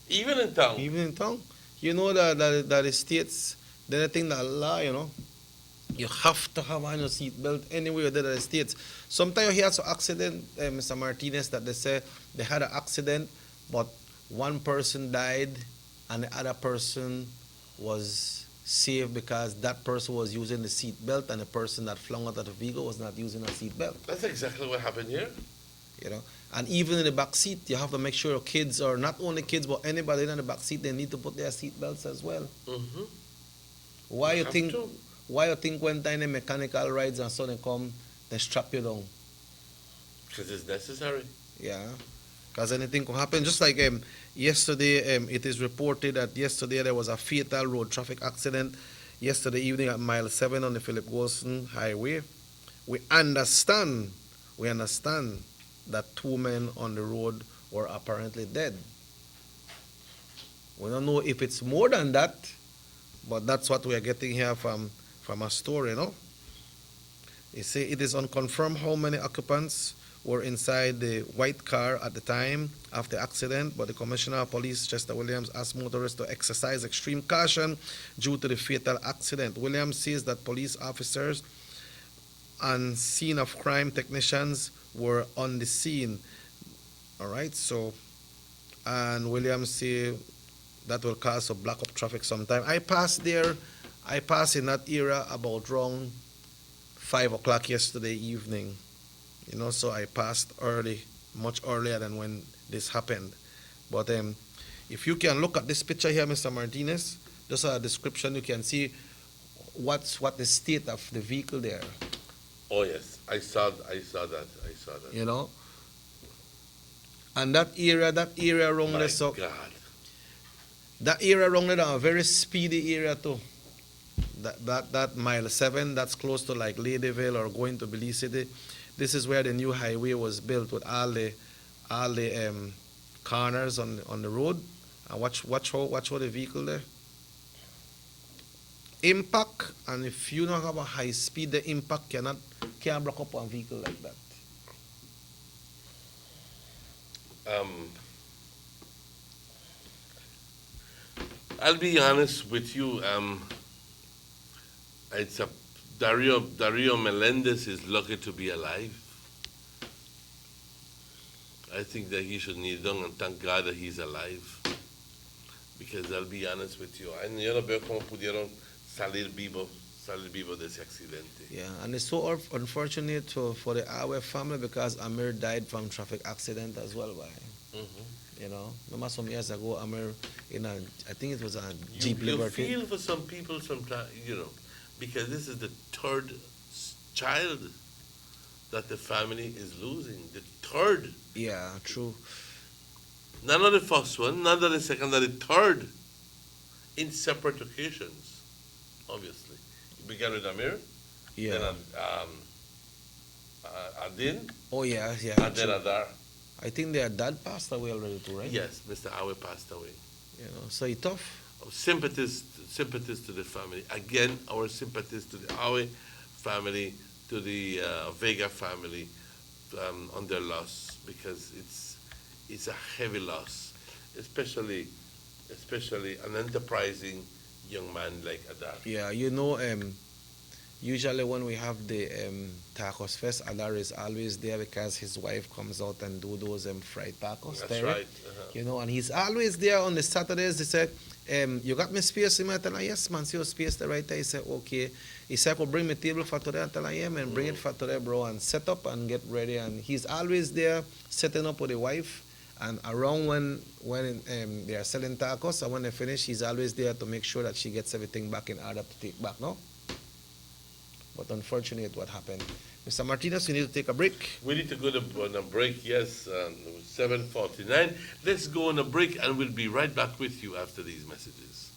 Even in town. Even in town. You know that the states, the thing that law, you have to have on your seat belt anywhere that the states. Sometimes you hear some accident, Mr. Martinez, that they say they had an accident, but one person died and the other person was saved because that person was using the seat belt and the person that flung out of the vehicle was not using a seat belt. That's exactly what happened here. And even in the back seat, you have to make sure kids, or not only kids, but anybody in the back seat, they need to put their seat belts as well. Mm-hmm. Why you think when time the mechanical rides and so they come, they strap you down? Because it's necessary. Yeah. Because anything could happen. Just like yesterday, it is reported that yesterday there was a fatal road traffic accident yesterday evening at mile 7 on the Philip Wilson Highway. We understand that 2 men on the road were apparently dead. We don't know if it's more than that, but that's what we are getting here from a story, You say it is unconfirmed how many occupants were inside the white car at the time of the accident, but the Commissioner of Police, Chester Williams, asked motorists to exercise extreme caution due to the fatal accident. Williams says that police officers and scene of crime technicians were on the scene. All right, so, and Williams say that will cause a block up traffic sometime. I passed in that area about around 5 o'clock yesterday evening. So I passed early, much earlier than when this happened. But if you can look at this picture here, Mr. Martinez, just a description, you can see what the state of the vehicle there. Oh yes, I saw that. And that area around there, so God. That area around there, a very speedy area too. That mile 7, that's close to like Ladyville or going to Belize City. This is where the new highway was built with all the corners on the road. And watch how the vehicle there. Impact, and if you don't have a high speed, the impact can't block up one vehicle like that. I'll be honest with you. It's a Dario Melendez is lucky to be alive. I think that he should kneel down and thank God that he's alive, because I'll be honest with you, yo no veo cómo pudieron salir vivo de ese accidente. Yeah, and it's so unfortunate for the Awe family because Amir died from traffic accident as well. You know, remember some years ago, Amir I think it was a Jeep Liberty. You feel for some people sometimes, you know, because this is the third child that the family is losing. The third. Yeah, true. Not only the first one, not only the second, but the third, in separate occasions, obviously. It began with Amir, Yeah. then Adin, Oh yeah. and then true. Adar. I think their dad passed away already too, right? Yes, Mr. Awe passed away. You know, so it's tough. Sympathies to the family. Again, our sympathies to the Awe family, to the Vega family on their loss, because it's a heavy loss, especially an enterprising young man like Adar. Yeah, you know, usually when we have the tacos fest, Adar is always there because his wife comes out and do those fried tacos. That's there. right. You know, and he's always there on the Saturdays. He said, you got me space? I tell him, yes, man, see your space there right there. He said, okay. He said, well, bring me table for today. I tell him, and bring it for today, bro, and set up and get ready. And he's always there setting up with the wife. And around when they are selling tacos, and when they finish, he's always there to make sure that she gets everything back in order to take back, no? But unfortunately, what happened. Mr. Martinez, we need to take a break. We need to go on a break, yes, 7:49. Let's go on a break, and we'll be right back with you after these messages.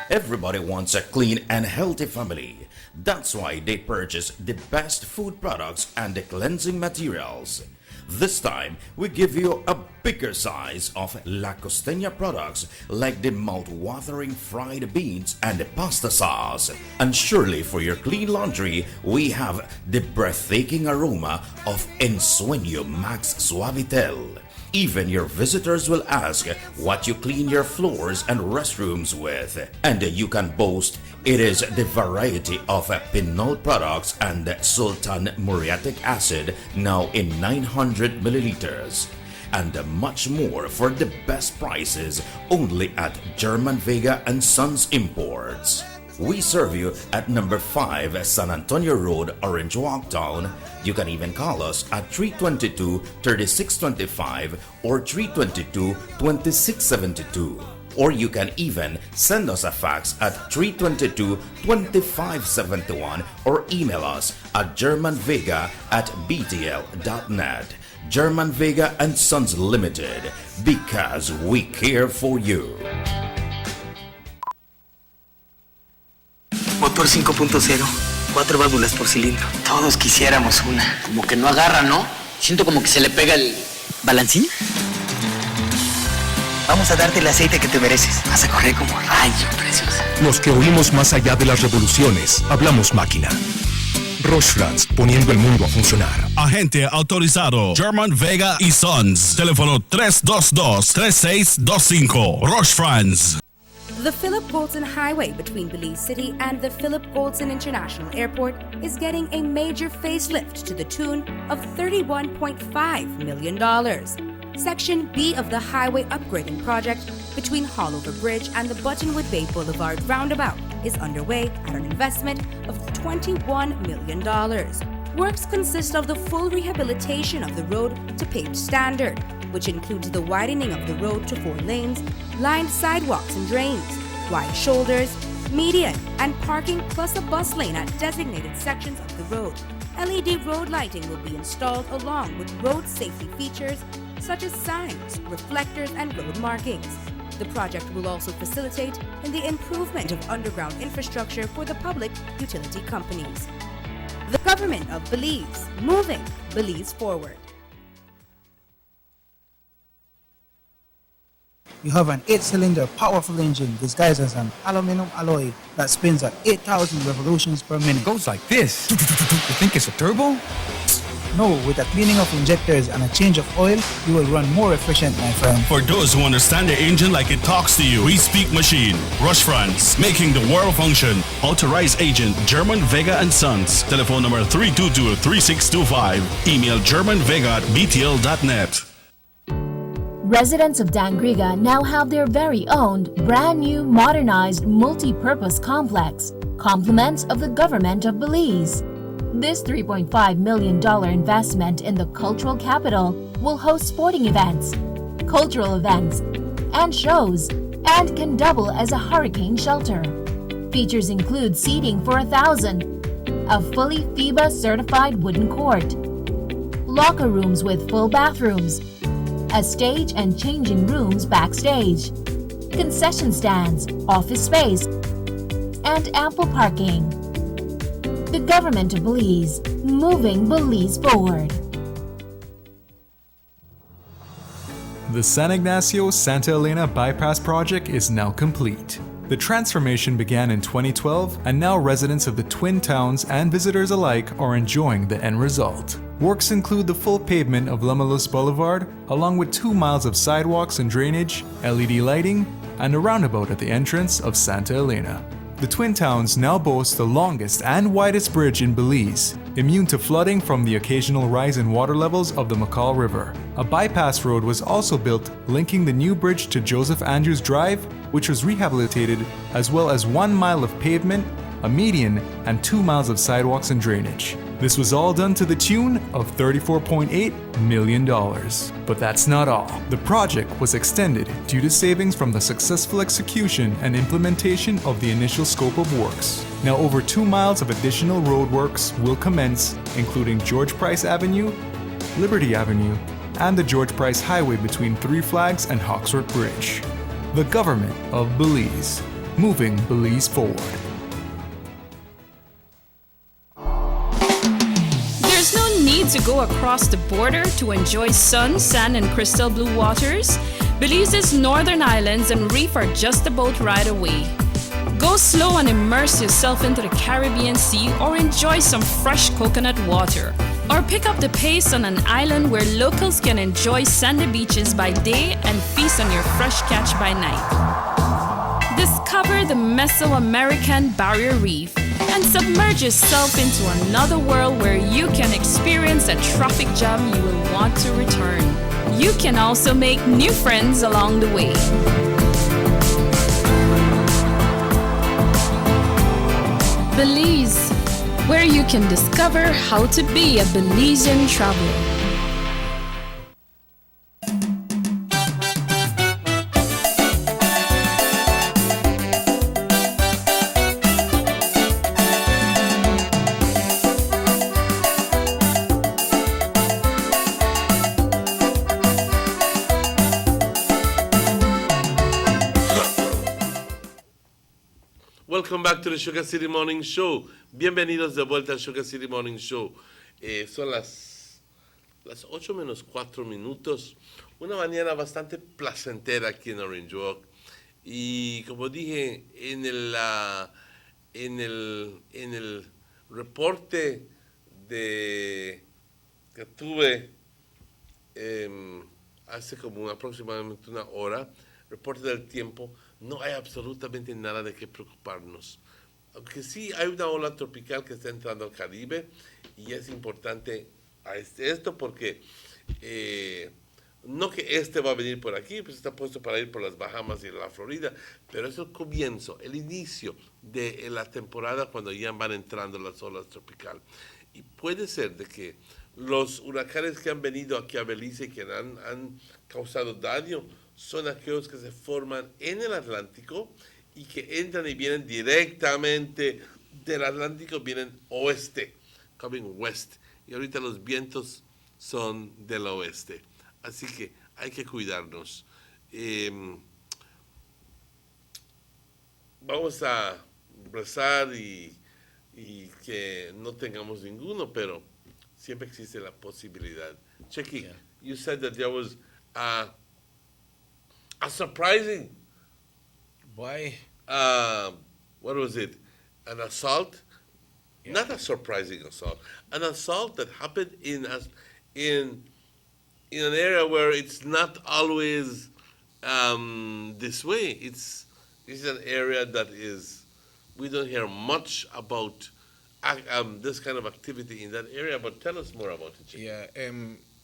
Everybody wants a clean and healthy family. That's why they purchase the best food products and the cleansing materials. This time, we give you a bigger size of La Costeña products like the mouth-watering fried beans and the pasta sauce. And surely for your clean laundry, we have the breathtaking aroma of Ensueño Max Suavitel. Even your visitors will ask what you clean your floors and restrooms with. And you can boast it is the variety of Pinol products and Sultan muriatic acid now in 900 milliliters. And much more for the best prices only at German Vega and Sons Imports. We serve you at number 5 San Antonio Road, Orange Walk Town. You can even call us at 322-3625 or 322-2672. Or you can even send us a fax at 322-2571 or email us at germanvega@btl.net. German Vega and Sons Limited, because we care for you. Motor 5.0, 4 válvulas por cilindro. Todos quisiéramos una. Como que no agarra, ¿no? Siento como que se le pega el balancín. Vamos a darte el aceite que te mereces. Vas a correr como rayo, preciosa. Los que oímos más allá de las revoluciones, hablamos máquina. Roche-France, poniendo el mundo a funcionar. Agente autorizado German Vega y Sons. Teléfono 322-3625. Roche-France. The Philip Goldson Highway between Belize City and the Philip Goldson International Airport is getting a major facelift to the tune of $31.5 million. Section B of the highway upgrading project between Haulover Bridge and the Buttonwood Bay Boulevard roundabout is underway at an investment of $21 million. Works consist of the full rehabilitation of the road to paved standard, which includes the widening of the road to 4 lanes, lined sidewalks and drains, wide shoulders, median, and parking, plus a bus lane at designated sections of the road. LED road lighting will be installed along with road safety features such as signs, reflectors, and road markings. The project will also facilitate in the improvement of underground infrastructure for the public utility companies. The government of Belize, moving Belize forward. You have an 8-cylinder powerful engine disguised as an aluminum alloy that spins at 8,000 revolutions per minute. Goes like this. You think it's a turbo? No, with a cleaning of injectors and a change of oil, you will run more efficient, my friend. For those who understand the engine like it talks to you, we speak machine. Roche-France, making the world function. Authorized agent, German Vega and Sons. Telephone number 322-3625. Email germanvega@btl.net. Residents of Dangriga now have their very own brand new modernized multi-purpose complex, compliments of the government of Belize. This $3.5 million investment in the cultural capital will host sporting events, cultural events, and shows, and can double as a hurricane shelter. Features include seating for 1,000, a fully FIBA certified wooden court, locker rooms with full bathrooms, a stage and changing rooms backstage, concession stands, office space, and ample parking. The government of Belize, moving Belize forward. The San Ignacio-Santa Elena Bypass project is now complete. The transformation began in 2012, and now residents of the Twin Towns and visitors alike are enjoying the end result. Works include the full pavement of Lamalus Boulevard, along with 2 miles of sidewalks and drainage, LED lighting, and a roundabout at the entrance of Santa Elena. The Twin Towns now boast the longest and widest bridge in Belize, immune to flooding from the occasional rise in water levels of the McCall River. A bypass road was also built linking the new bridge to Joseph Andrews Drive, which was rehabilitated, as well as 1 mile of pavement, a median, and 2 miles of sidewalks and drainage. This was all done to the tune of $34.8 million. But that's not all. The project was extended due to savings from the successful execution and implementation of the initial scope of works. Now over 2 miles of additional roadworks will commence, including George Price Avenue, Liberty Avenue, and the George Price Highway between Three Flags and Hawksworth Bridge. The government of Belize, moving Belize forward. There's no need to go across the border to enjoy sun, sand, and crystal blue waters. Belize's northern islands and reef are just a boat ride away. Go slow and immerse yourself into the Caribbean Sea or enjoy some fresh coconut water. Or pick up the pace on an island where locals can enjoy sandy beaches by day and feast on your fresh catch by night. Discover the Mesoamerican Barrier Reef and submerge yourself into another world where you can experience a traffic jam you will want to return. You can also make new friends along the way. Belize, where you can discover how to be a Belizean traveler. Welcome back to the Sugar City Morning Show. Bienvenidos de vuelta al Sugar City Morning Show. Son las 8 menos 4 minutos. Una mañana bastante placentera aquí en Orange Walk. Y como dije en el reporte que tuve hace como aproximadamente una hora, reporte del tiempo, no hay absolutamente nada de qué preocuparnos. Aunque sí hay una ola tropical que está entrando al Caribe y es importante esto porque no que va a venir por aquí, pues está puesto para ir por las Bahamas y la Florida, pero es el comienzo, el inicio de la temporada cuando ya van entrando las olas tropicales. Y puede ser de que los huracanes que han venido aquí a Belice y que han causado daño son aquellos que se forman en el Atlántico y que entran y vienen directamente del Atlántico, vienen oeste, coming west. Y ahorita los vientos son del oeste. Así que hay que cuidarnos. Vamos a rezar y que no tengamos ninguno, pero siempre existe la posibilidad. Chequi, you said that there was a surprising, why? What was it? An assault? Yeah. Not a surprising assault. An assault that happened in an area where it's not always this way. It's an area that we don't hear much about this kind of activity in that area. But tell us more about it. Yeah,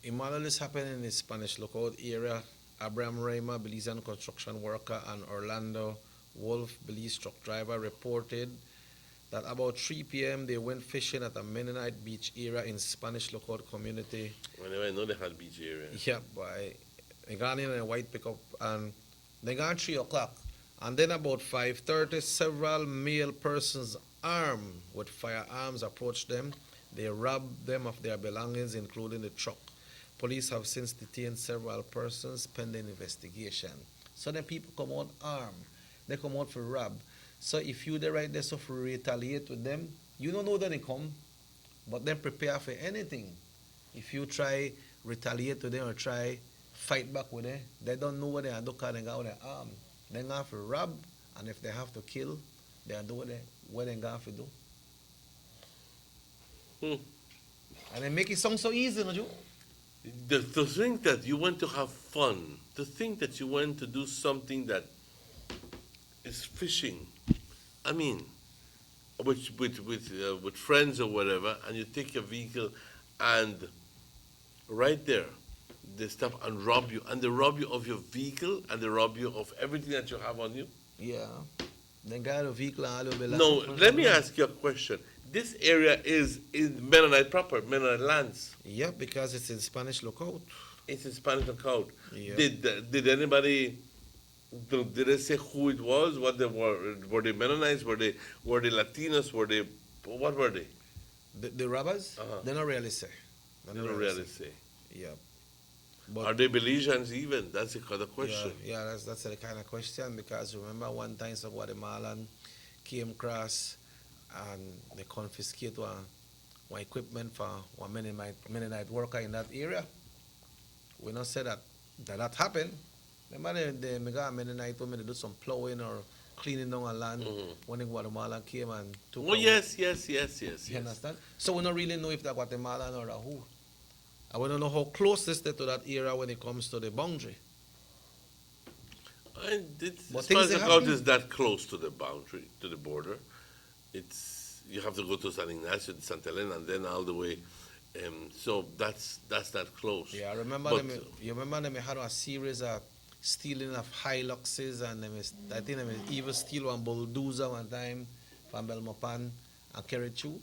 Immortal is happening in the Spanish lookout area. Abraham Rayma, Belizean construction worker, and Orlando Wolf, Belize truck driver, reported that about 3 p.m. they went fishing at a Mennonite beach area in Spanish Lookout community. Whenever I know they had beach area. Yeah, boy. They got in a white pickup and they got 3 o'clock. And then about 5:30, several male persons armed with firearms approached them. They robbed them of their belongings, including the truck. Police have since detained several persons pending investigation. So then people come out armed. They come out for rob. So if you the right there so for retaliate with them, you don't know that they come, but then prepare for anything. If you try retaliate with them or try fight back with them, they don't know what they are doing because they got their arm. They have to rob, and if they have to kill, they are doing what they got to do. And they make it sound so easy, don't you? To think that you want to have fun, to think that you want to do something that is fishing, I mean, with friends or whatever, and you take your vehicle and right there, they stop and rob you, and they rob you of your vehicle, and they rob you of everything that you have on you. Yeah. They got a vehicle and all your belongings. No, let me ask you a question. This area is Mennonite proper, Mennonite lands. Yeah, because it's in Spanish Lookout. It's in Spanish Lookout. Yeah. Did anybody? Did they say who it was? What they were? Were they Mennonites? Were they Latinos? What were they? The robbers? They don't really say. They don't really say. Yeah. But are they Belizeans even? That's the kind of question. Yeah, that's the kind of question, because remember one time some Guatemalan came across and they confiscate one equipment for one Mennonite worker in that area. We not say that happened. Remember the Mennonite women, they do some plowing or cleaning down a land when the Guatemalan came and took over. Yes. You understand? So we don't really know if they're Guatemalan or who. And we don't know how close is they to that area when it comes to the boundary. Spanish Lookout is that close to the boundary, to the border. You have to go to San Ignacio, to Santa Elena, and then all the way. So that's that close. Yeah, I remember you remember them had a series of stealing of Hiluxes, and I think they even steal one bulldozer one time from Belmopan and carry through.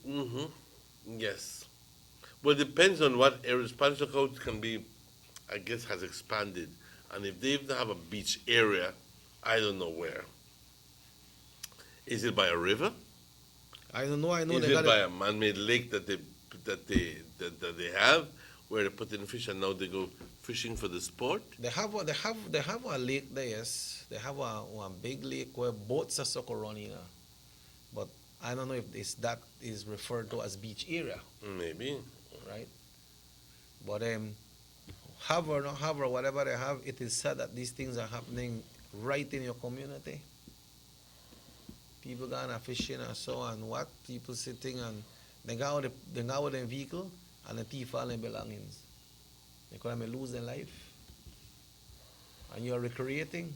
Yes. Well, it depends on what area. Spanish Lookout can be, I guess, has expanded. And if they even have a beach area, I don't know where. Is it by a river? I don't know. Is it by a man-made lake that they have, where they put in fish and now they go fishing for the sport? They have a lake there. Yes, they have one big lake where boats are so running. But I don't know if that is referred to as beach area. Maybe. Right. But have or not have or whatever they have, it is said that these things are happening right in your community. People going fishing and so on. What people sitting and they go with their vehicle and the thief all their belongings. They could have lose their life. And you're recreating.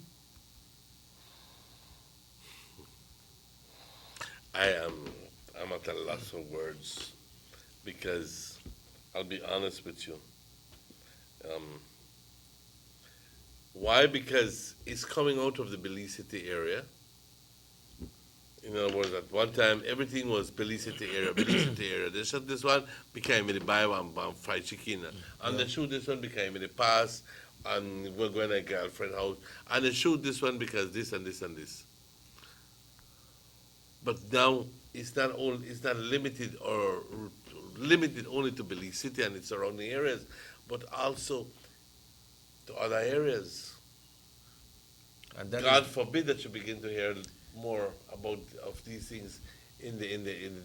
I'm at a loss of words, because I'll be honest with you. Why? Because it's coming out of the Belize City area. In other words, at one time, everything was Belize City area. They shot this one, became the buy one fried chicken. And they shoot this one, became the pass, and we're going to a girlfriend house. And they shoot this one because this and this and this. But now it's not limited only to Belize City and its surrounding areas, but also to other areas. And God forbid that you begin to hear more about of these things in the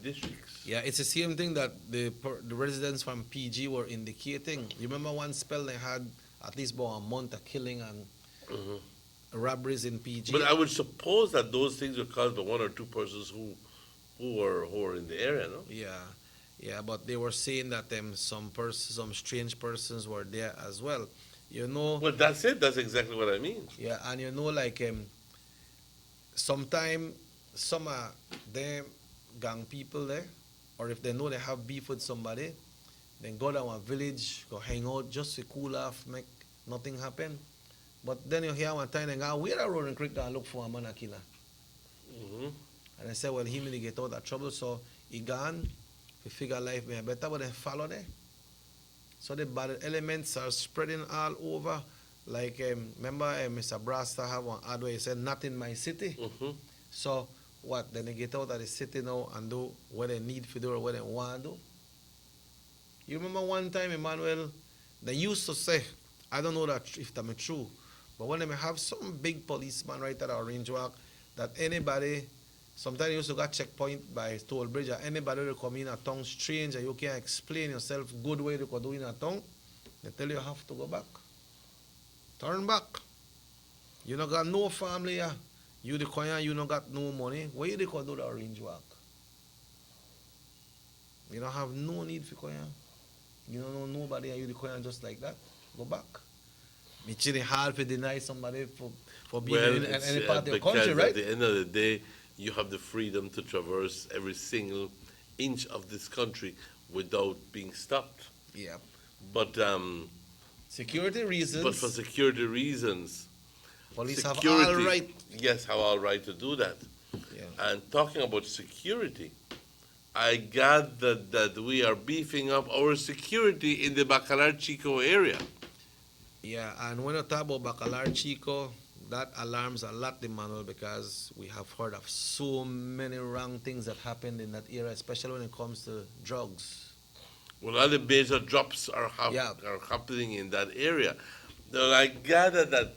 districts. Yeah, it's the same thing that the residents from PG were indicating. You remember one spell they had at least about a month of killing and robberies in PG. But I would suppose that those things were caused by one or two persons who were in the area, no? Yeah, but they were saying that some strange persons were there as well. You know. Well, that's it. That's exactly what I mean. Yeah, and you know, like sometimes some of them gang people there, or if they know they have beef with somebody, then go down a village, go hang out just to cool off, make nothing happen. But then you hear one time they go, where a Roaring Creek and look for a man a killer. And they say, well, he may get out of trouble, so he gone. We figure life may better, but then follow there. So the bad elements are spreading all over. Like, remember Mr. Brasta have one ad where he said, not in my city. So what, then they get out of the city now and do what they need to do or what they want to do. You remember one time, Emmanuel, they used to say, I don't know that if that's true, but when they have some big policeman right at Orange Walk, that anybody, sometimes you used to got checkpoint by toll bridge, or anybody will come in a town strange and you can't explain yourself good way you could do in a town, they tell you have to go back. Turn back. You don't got no family here. You the coin, you don't got no money. Where you could do the Orange Walk? You don't have no need for coin. You don't know nobody and you the coin just like that. Go back. It's really hard to deny somebody for being in any part of the country, right? At the end of the day, you have the freedom to traverse every single inch of this country without being stopped. Yeah. But security reasons. But for security reasons, police have all right. Yes, have all right to do that. Yeah. And talking about security, I gather that we are beefing up our security in the Bacalar Chico area. Yeah, and when you talk about Bacalar Chico, that alarms a lot, Emmanuel, because we have heard of so many wrong things that happened in that area, especially when it comes to drugs. Well, all the major drops are happening in that area. Now, I gather that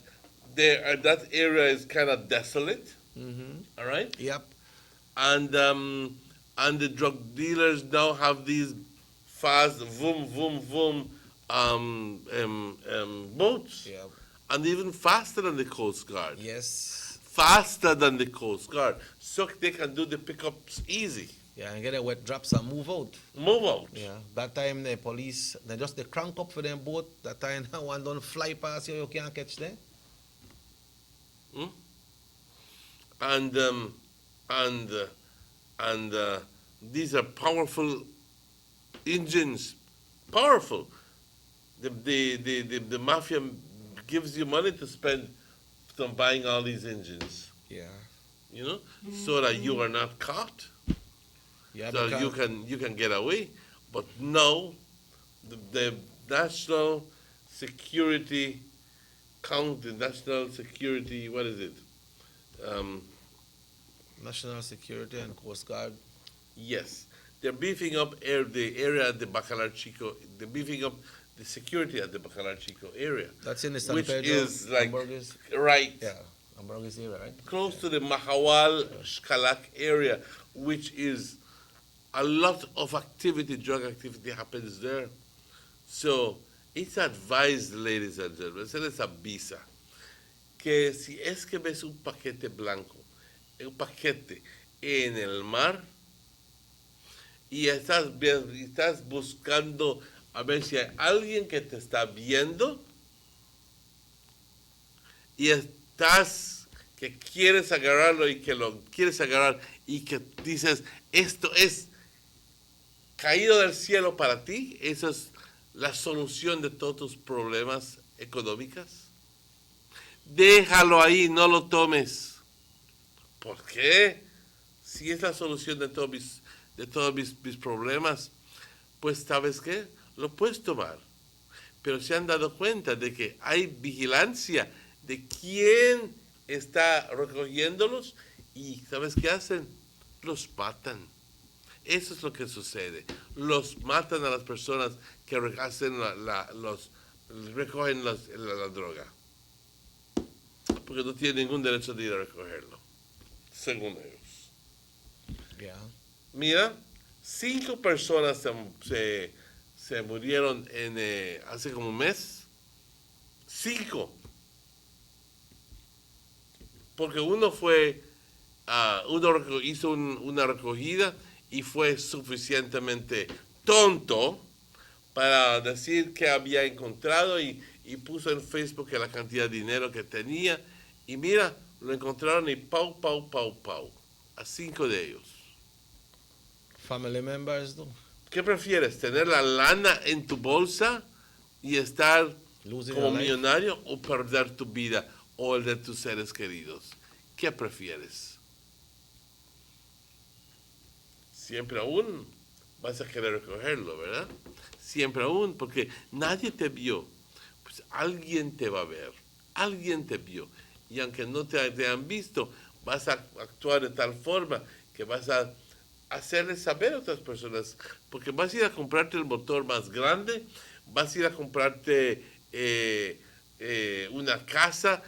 that area is kind of desolate. All right. Yep. And the drug dealers now have these fast boats. Yeah. And even faster than the Coast Guard. Yes. Faster than the Coast Guard. So they can do the pickups easy. Yeah, and get a wet drops and move out. Move out. Yeah. That time the police, they crank up for them boat. That time one don't fly past you can't catch them. And these are powerful engines. Powerful. The mafia gives you money to spend on buying all these engines. Yeah. You know, so that you are not caught. Yeah. So you can get away. But no, the national security national security, what is it? National Security and Coast Guard. Yes. They're beefing up the area at the Bacalar Chico. They're beefing up the security at the Bacalar Chico area. That's in the San which Pedro, is like Hamburgues. Right. Yeah, Hamburgues area, right? Close to the Mahawal Xcalac area, which is a lot of activity, drug activity happens there. So it's advised, ladies and gentlemen, se les avisa que si es que ves un paquete blanco, un paquete en el mar y estás buscando a ver si hay alguien que te está viendo y que quieres agarrarlo y que lo quieres agarrar y que dices, esto es caído del cielo para ti, eso es la solución de todos tus problemas económicos. Déjalo ahí, no lo tomes. ¿Por qué? Si es la solución de todos mis problemas, pues ¿sabes qué? Lo puedes tomar. Pero se han dado cuenta de que hay vigilancia de quién está recogiéndolos y ¿sabes qué hacen? Los matan. Eso es lo que sucede. Los matan a las personas que hacen recogen la droga. Porque no tienen ningún derecho de ir a recogerlo, según ellos. Yeah. Mira, 5 personas se murieron hace como un mes. 5. Porque uno hizo una recogida y fue suficientemente tonto para decir que había encontrado y puso en Facebook la cantidad de dinero que tenía y mira, lo encontraron y pau. A 5 de ellos. Family members, ¿no? ¿Qué prefieres? ¿Tener la lana en tu bolsa y estar Losing como your life. millonario o perder tu vida o el de tus seres queridos. ¿Qué prefieres? Siempre aún vas a querer recogerlo, ¿verdad? Siempre aún, porque nadie te vio. Pues alguien te va a ver, alguien te vio. Y aunque no te han visto, vas a actuar de tal forma que vas a hacerles saber a otras personas, porque vas a ir a comprarte el motor más grande, vas a ir a comprarte una casa,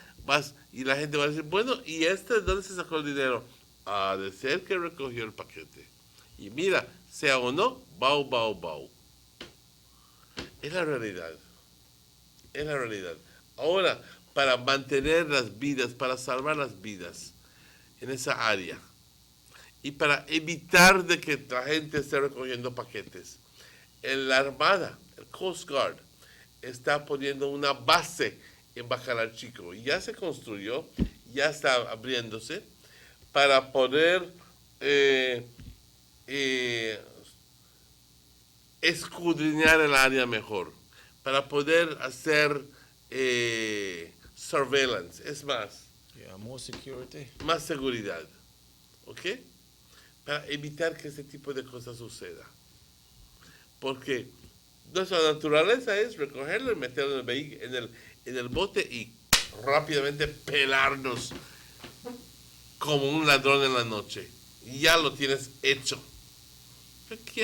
y la gente va a decir, bueno, ¿y este dónde se sacó el dinero? Ha de ser que recogió el paquete. Y mira, sea o no, bau, bau, bau. Es la realidad. Es la realidad. Ahora, para mantener las vidas, para salvar las vidas en esa área, y para evitar de que la gente esté recogiendo paquetes, la Armada, el Coast Guard, está poniendo una base en Bacalar Chico. Y ya se construyó, ya está abriéndose, para poder escudriñar el área mejor, para poder hacer surveillance, es más, More security. más seguridad, ¿ok? Para evitar que ese tipo de cosas suceda. Porque nuestra naturaleza es recogerlo y meterlo en el bote y rápidamente pelarnos como un ladrón en la noche. Y ya lo tienes hecho.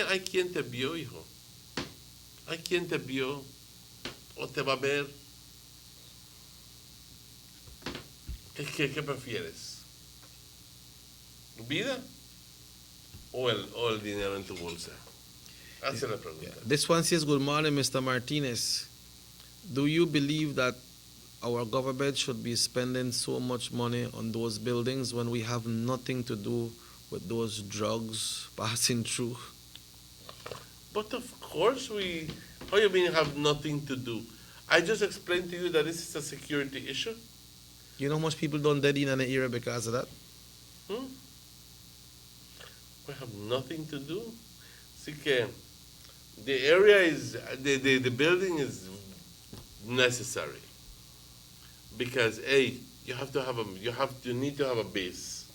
Hay quien te vio, hijo. Hay quien te vio o te va a ver. ¿Qué prefieres? ¿Vida o el dinero en tu bolsa? Hace la pregunta. This one says, good morning, Mr. Martinez. Do you believe that our government should be spending so much money on those buildings when we have nothing to do with those drugs passing through? But of course how you mean have nothing to do? I just explained to you that this is a security issue. You know how much people don't dead in an area because of that? We have nothing to do. Así que the area is, the building is necessary. Because you need to have a base.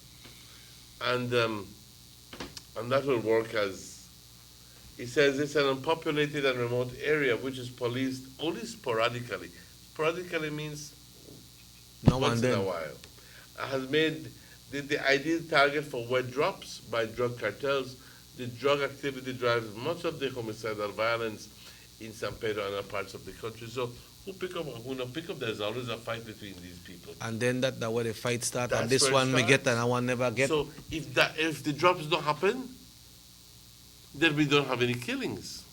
And that will work as, it says it's an unpopulated and remote area which is policed only sporadically. Sporadically means once in a while. Has made the ideal target for wet drops by drug cartels. The drug activity drives much of the homicidal violence in San Pedro and other parts of the country. So who pick up or who not pick up, there's always a fight between these people. And then that where the fight starts. And That's this where it one may get starts. and I one never get. So if the drops don't happen, then we don't have any killings.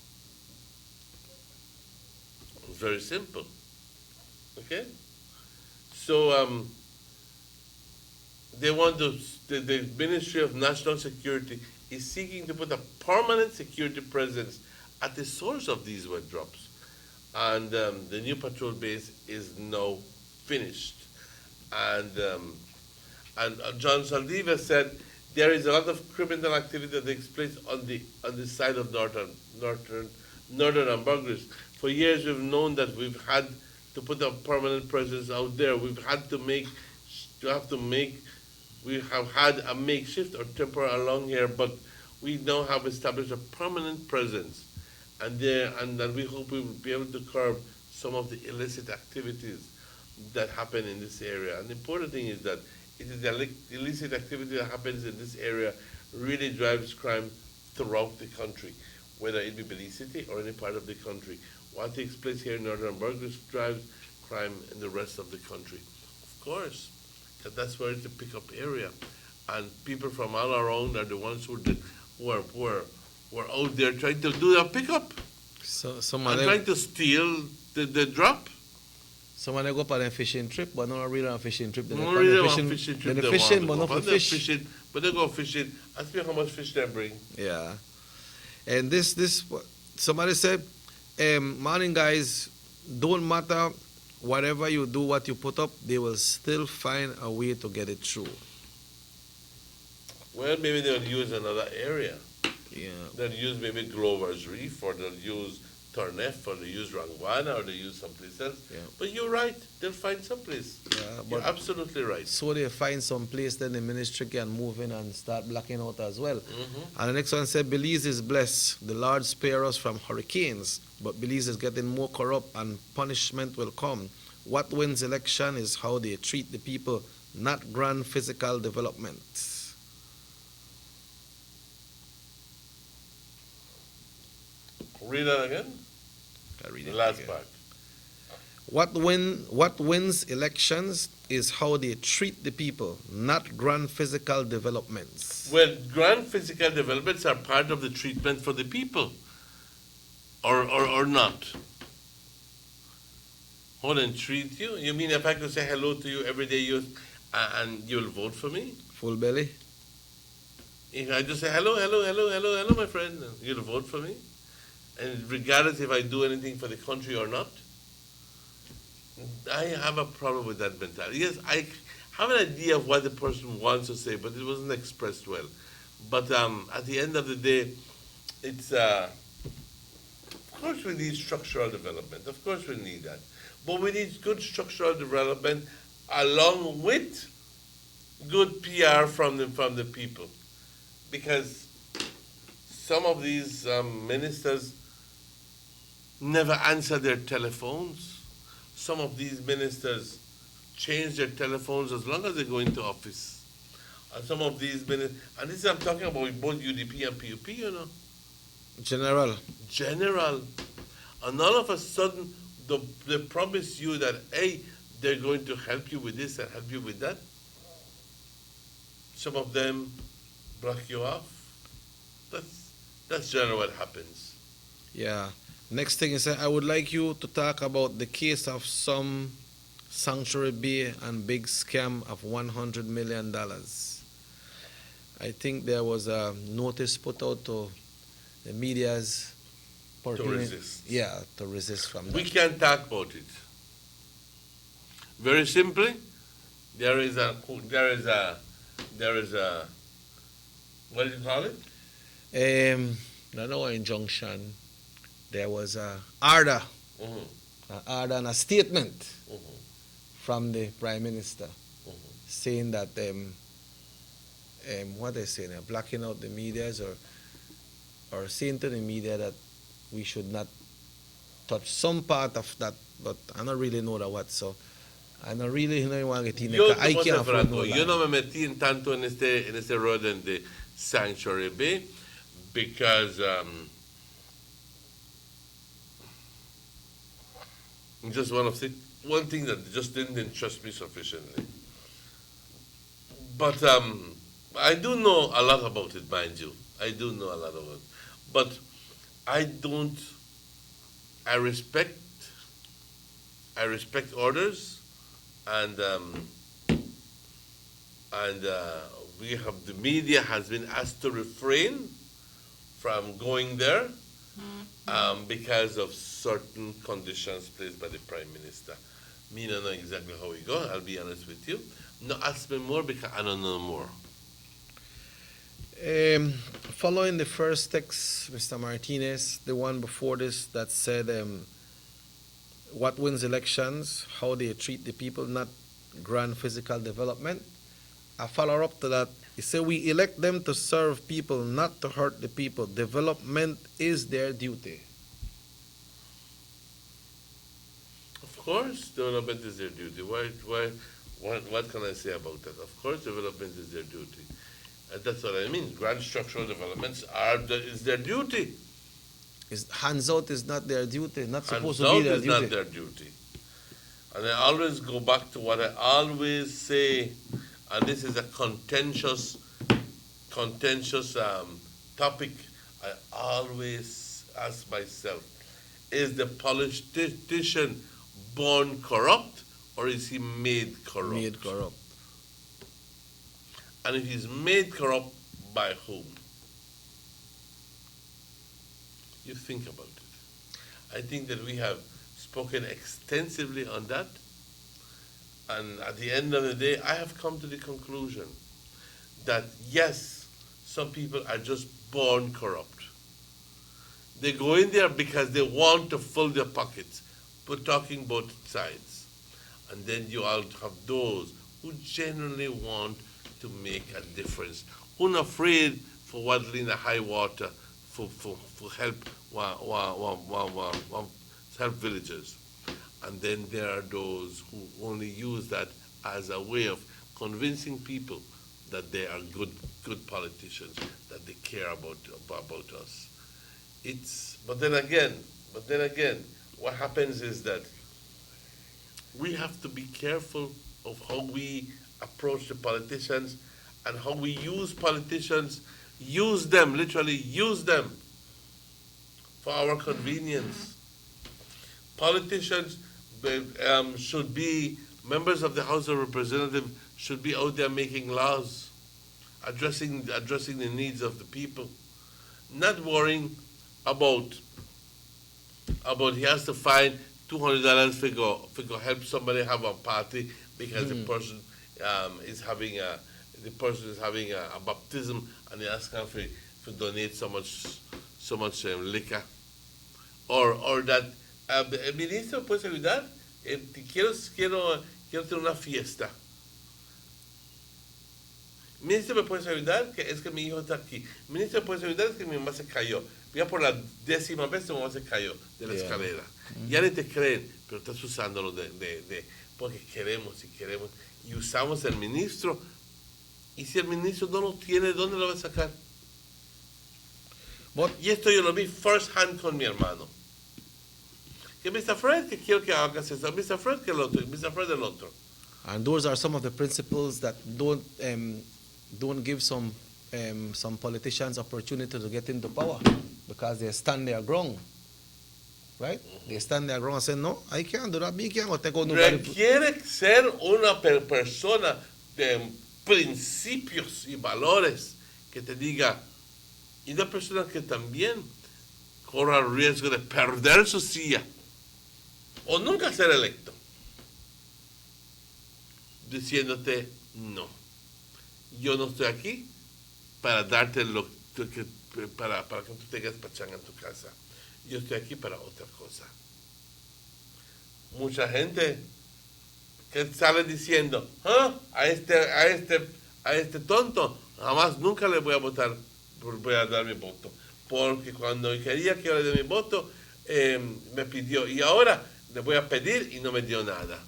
Very simple. Okay? So they want the Ministry of National Security is seeking to put a permanent security presence at the source of these wet drops. And the new patrol base is now finished. And John Saldiva said there is a lot of criminal activity that takes place on the side of northern Ambergris. For years we've known that we've had to put a permanent presence out there. We have had a makeshift or temporary along here, but we now have established a permanent presence, and we hope we will be able to curb some of the illicit activities that happen in this area. And the important thing is that it is the illicit activity that happens in this area really drives crime throughout the country, whether it be Belize City or any part of the country. What takes place here in Northern Burgess drives crime in the rest of the country. Of course, because that's where it's a pickup area. And people from all around are the ones who are out there trying to do a pickup. So trying to steal the drop. Someone go on a fishing trip, but not really on a fishing trip. Not really on a fishing trip. They're fishing, but not for fish. Fishing, but they go fishing. Ask me how much fish they bring. Yeah. And this somebody said, morning guys, don't matter whatever you do, what you put up, they will still find a way to get it through. Well, maybe they'll use another area. Yeah. They'll use maybe Glover's Reef, or they'll use turn left, or they use wrong one, or they use someplace else. Yeah. But you're right, they'll find someplace. You're absolutely right. So they find some place, then the ministry can move in and start blocking out as well. Mhm. And the next one said, Belize is blessed. The Lord spare us from hurricanes, but Belize is getting more corrupt and punishment will come. What wins election is how they treat the people, not grand physical development. Read that again. I read The it last again. part. What wins elections is how they treat the people, not grand physical developments. Well, grand physical developments are part of the treatment for the people, or not. Hold on, treat you? You mean if I could say hello to you every day, and you'll vote for me? Full belly? If I just say hello, hello, hello, hello, hello, my friend, you'll vote for me? And regardless if I do anything for the country or not? I have a problem with that mentality. Yes, I have an idea of what the person wants to say, but it wasn't expressed well. But at the end of the day, it's, of course we need structural development. Of course we need that. But we need good structural development along with good PR from the people. Because some of these ministers never answer their telephones. Some of these ministers change their telephones as long as they go into office. And some of these ministers, and this I'm talking about both UDP and PUP, you know. General. And all of a sudden, they promise you that, hey, they're going to help you with this and help you with that. Some of them block you off. That's generally what happens. Yeah. Next thing is I would like you to talk about the case of some Sanctuary Bay and big scam of $100 million. I think there was a notice put out to the media's To resist. Yeah, to resist from that. We can talk about it. Very simply, there is a what do you call it? No injunction. There was a order, and a statement from the Prime Minister saying that what they say now, blocking out the medias or saying to the media that we should not touch some part of that, but I don't really know that what, so I don't really want to get in Yo I can't afford no yo lie. no me metí en tanto en este orden de Sanctuary Bay because just one thing that just didn't interest me sufficiently. But I do know a lot about it, mind you. I do know a lot about it. But I respect orders, and the media has been asked to refrain from going there because of certain conditions placed by the Prime Minister. Me don't know exactly how we go, I'll be honest with you. No, ask me more because I don't know more. Following the first text, Mr. Martinez, the one before this that said, what wins elections, how they treat the people, not grand physical development. A follow-up to that, he said, we elect them to serve people, not to hurt the people. Development is their duty. Of course, development is their duty. What can I say about that? Of course, development is their duty. That's what I mean. Grand structural developments is their duty. Hands out is not their duty, not supposed to Hands be out their is duty. not their duty. And I always go back to what I always say, and this is a contentious topic. I always ask myself, is the politician born corrupt, or is he made corrupt? Made corrupt. And if he's made corrupt, by whom? You think about it. I think that we have spoken extensively on that. And at the end of the day, I have come to the conclusion that yes, some people are just born corrupt. They go in there because they want to fill their pockets. We're talking both sides. And then you all have those who genuinely want to make a difference, who are not afraid for what in the high water for help help villagers. And then there are those who only use that as a way of convincing people that they are good politicians, that they care about us. But then again, what happens is that we have to be careful of how we approach the politicians and how we use politicians, literally use them for our convenience. Politicians should be, members of the House of Representatives should be out there making laws, addressing the needs of the people, not worrying about he has to find $200 for help somebody have a party because the person is having a baptism and they ask him for donate so much liquor, or that el ministro puede ayudar, quiero tener una fiesta. Ministro, ¿me puedes ayudar? Que es que mi hijo está aquí. Ministro, ¿me puedes ayudar? Es que mi mamá se cayó. Ya por la 10ª vez mi mamá se cayó de la escalera. Ya ni te creen, pero estás usándolo porque queremos. Y usamos el ministro. Y si el ministro no lo tiene, ¿dónde lo va a sacar? Y esto yo lo vi first hand con mi hermano. Que Mr. Fred, que quiero que hagas esto. Mr. Fred, que el otro. Mr. Fred, el otro. And those are some of the principles that don't give some politicians opportunity to get into power because they stand their ground, right? They stand their ground and say, no, I can't do that. Me can't take on nobody. Requiere ser una persona de principios y valores que te diga, y una persona que también corra el riesgo de perder su silla o nunca ser electo, diciéndote, no, yo no estoy aquí para darte para que tú tengas pachanga en tu casa. Yo estoy aquí para otra cosa. Mucha gente que sale diciendo, a este tonto, jamás nunca le voy a votar, voy a dar mi voto. Porque cuando quería que yo le dé mi voto, me pidió, y ahora le voy a pedir y no me dio nada.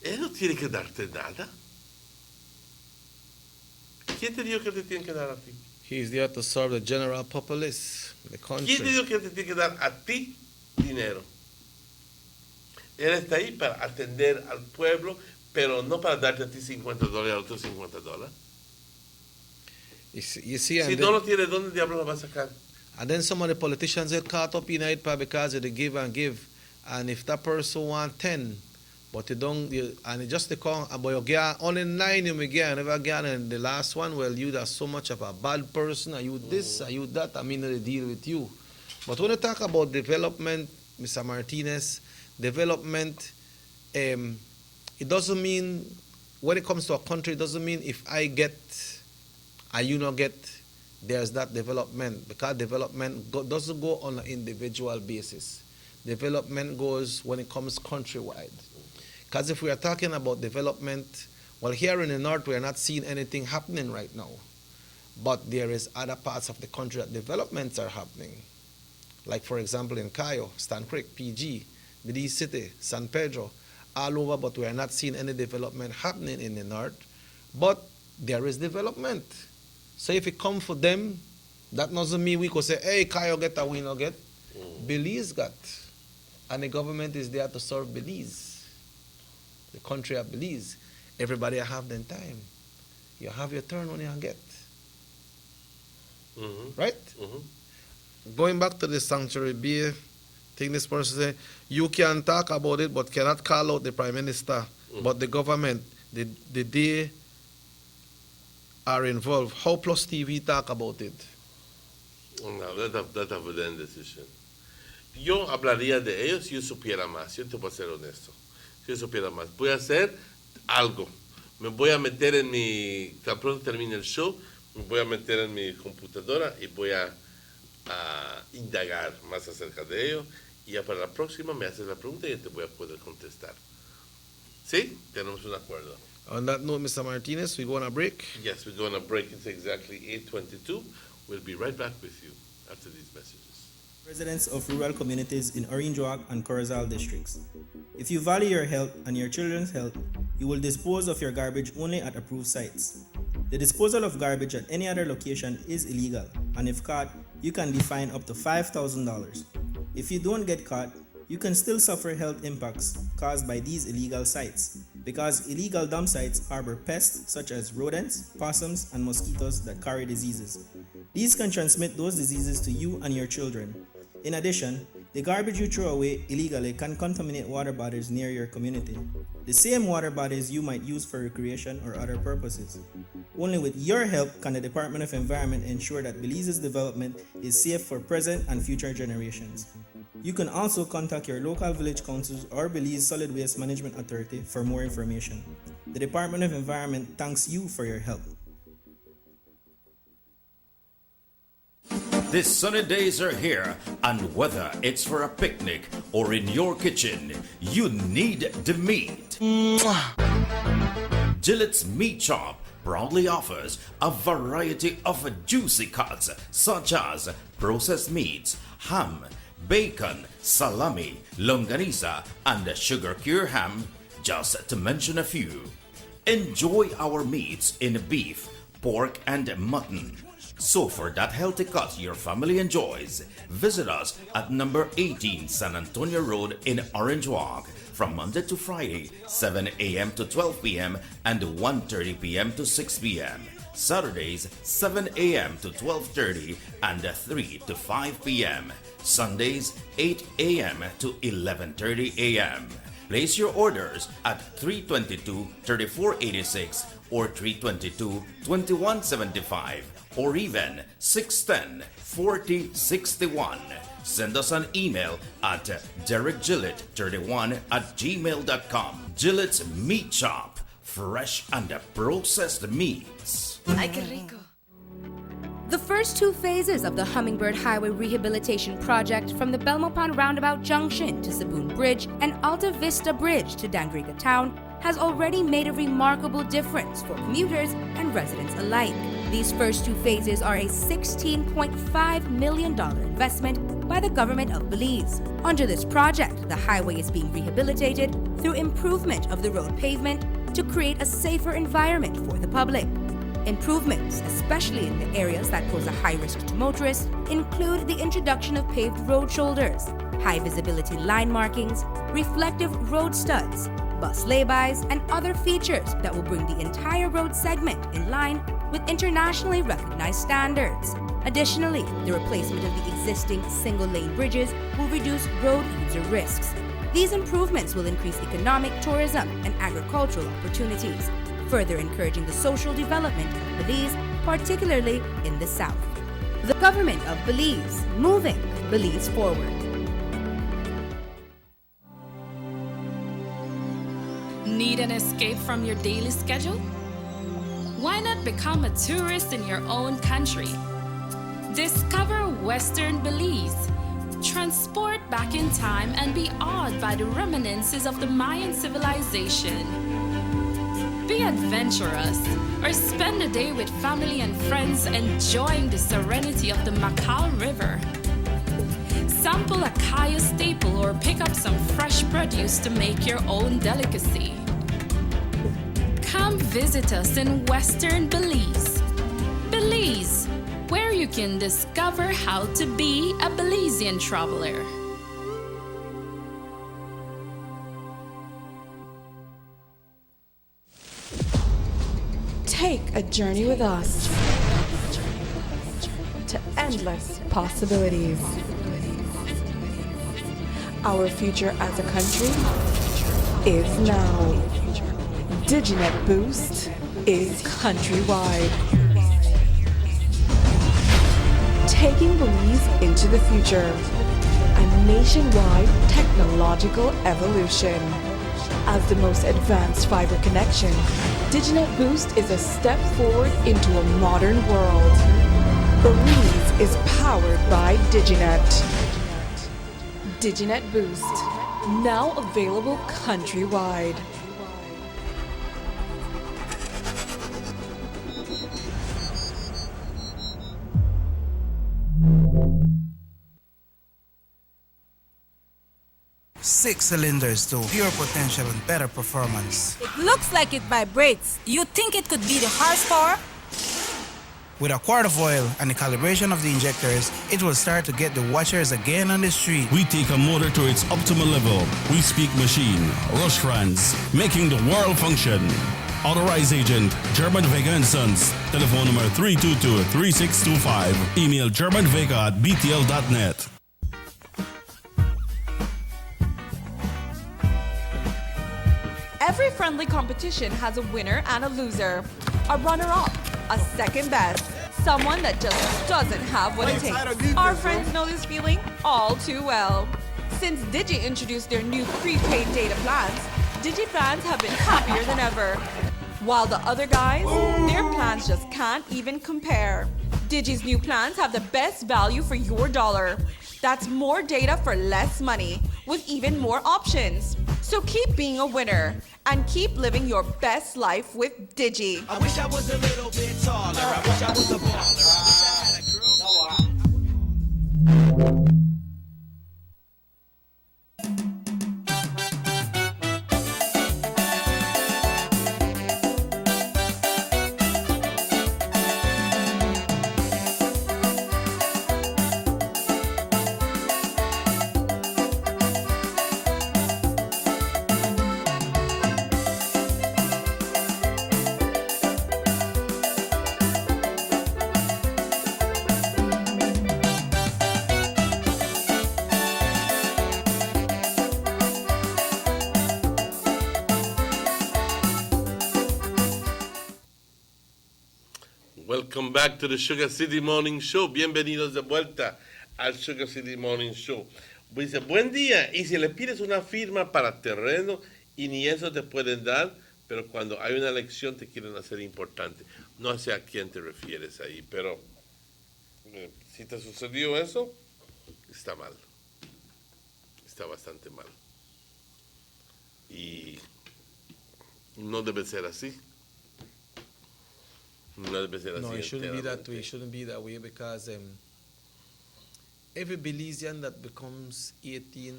Él no tiene que darte nada. ¿Quién te dijo que te tiene que dar a ti? He is there to serve the general populace, the country. ¿Quién te dijo que te tiene que dar a ti dinero? Él está ahí para atender al pueblo, pero no para darte a ti $50 y a otros $50. You see, si no lo tiene, ¿dónde diablos lo va a sacar? And then some of the politicians get caught up in it because they give and give. And if that person want 10, but you don't, and it just they come, but you get only 9 you may get, never get, and the last one, well, you are so much of a bad person, and you this, and you that, I mean, they deal with you. But when you talk about development, Mr. Martinez, development, it doesn't mean, when it comes to a country, it doesn't mean if I get and you not get, there's that development, because development doesn't go on an individual basis. Development goes when it comes countrywide. Because if we are talking about development, well, here in the north, we are not seeing anything happening right now. But there is other parts of the country that developments are happening. Like, for example, in Cayo, Stan Creek, PG, Belize City, San Pedro, all over, but we are not seeing any development happening in the north. But there is development. So if it comes for them, that doesn't mean we could say, hey, Cayo get and we not get. Belize got. And the government is there to serve Belize. The country of Belize. Everybody have their time. You have your turn when you get. Right? Going back to the sanctuary beer thing, this person say, you can talk about it but cannot call out the Prime Minister. But the government, the day are involved. How Plus TV talk about it? No, that's a within decision. Yo hablaría de ellos si yo supiera más. Yo te voy a ser honesto. Si yo supiera más. Voy a hacer algo. Me voy a meter en mi... Tan pronto termine el show, me voy a meter en mi computadora y voy a a indagar más acerca de ello. Y ya para la próxima me haces la pregunta y te voy a poder contestar. ¿Sí? Tenemos un acuerdo. On that note, Mr. Martinez, we go on a break. Yes, we're going to break. It's exactly 8:22. We'll be right back with you after these messages. Residents of rural communities in Orange Walk and Corozal districts. If you value your health and your children's health, you will dispose of your garbage only at approved sites. The disposal of garbage at any other location is illegal, and if caught, you can be fined up to $5,000. If you don't get caught, you can still suffer health impacts caused by these illegal sites, because illegal dump sites harbor pests such as rodents, possums, and mosquitoes that carry diseases. These can transmit those diseases to you and your children. In addition, the garbage you throw away illegally can contaminate water bodies near your community, the same water bodies you might use for recreation or other purposes. Only with your help can the Department of Environment ensure that Belize's development is safe for present and future generations. You can also contact your local village councils or Belize Solid Waste Management Authority for more information. The Department of Environment thanks you for your help. These sunny days are here, and whether it's for a picnic or in your kitchen, you need the meat. Gillette's Meat Shop proudly offers a variety of juicy cuts such as processed meats, ham, bacon, salami, longanisa, and sugar cure ham, just to mention a few. Enjoy our meats in beef, pork, and mutton. So for that healthy cut your family enjoys, visit us at number 18 San Antonio Road in Orange Walk from Monday to Friday, 7 a.m. to 12 p.m. and 1:30 p.m. to 6 p.m. Saturdays, 7 a.m. to 12:30 and 3 to 5 p.m. Sundays, 8 a.m. to 11:30 a.m. Place your orders at 322-3486 or 322-2175 or even 610-4061. Send us an email at derekgillett31@gmail.com. Gillette's Meat Shop, fresh and processed meats. Ay, qué rico. The first two phases of the Hummingbird Highway Rehabilitation Project from the Belmopon Roundabout Junction to Saboon Bridge and Alta Vista Bridge to Dangriga Town has already made a remarkable difference for commuters and residents alike. These first two phases are a $16.5 million investment by the government of Belize. Under this project, the highway is being rehabilitated through improvement of the road pavement to create a safer environment for the public. Improvements, especially in the areas that pose a high risk to motorists, include the introduction of paved road shoulders, high visibility line markings, reflective road studs, bus laybys, and other features that will bring the entire road segment in line with internationally recognized standards. Additionally, the replacement of the existing single-lane bridges will reduce road user risks. These improvements will increase economic, tourism, and agricultural opportunities, further encouraging the social development of Belize, particularly in the south. The government of Belize, moving Belize forward. Need an escape from your daily schedule? Why not become a tourist in your own country? Discover Western Belize. Transport back in time and be awed by the reminiscences of the Mayan civilization. Be adventurous or spend a day with family and friends enjoying the serenity of the Macau River. Sample a kaya staple or pick up some fresh produce to make your own delicacy. Come visit us in Western Belize. Belize, where you can discover how to be a Belizean traveler. Take a journey with us to endless possibilities. Our future as a country is now. Diginet Boost is countrywide. Taking Belize into the future. A nationwide technological evolution. As the most advanced fiber connection, Diginet Boost is a step forward into a modern world. Belize is powered by DigiNet. DigiNet Boost, now available countrywide. Six cylinders to pure potential and better performance. It looks like it vibrates. You think it could be the horsepower? With a quart of oil and the calibration of the injectors, it will start to get the watchers again on the street. We take a motor to its optimal level. We speak machine, Rush Franz, making the world function. Authorized agent, German Vega & Sons. Telephone number 322-3625. Email germanvega@btl.net. Every friendly competition has a winner and a loser, a runner-up, a second best, someone that just doesn't have what it takes. Our friends know this feeling all too well. Since Digi introduced their new prepaid data plans, Digi fans have been happier than ever. While the other guys, their plans just can't even compare. Digi's new plans have the best value for your dollar. That's more data for less money, with even more options. So keep being a winner and keep living your best life with Digi. I wish I was a little bit taller. I wish I was a baller. I wish I had a girl. Welcome back to the Sugar City Morning Show. Bienvenidos de vuelta al Sugar City Morning Show. Dice, buen día. Y si le pides una firma para terreno y ni eso te pueden dar, pero cuando hay una elección te quieren hacer importante. No sé a quién te refieres ahí, pero si te sucedió eso, está mal. Está bastante mal. Y no debe ser así. No, it shouldn't be that way. It shouldn't be that way because every Belizean that becomes 18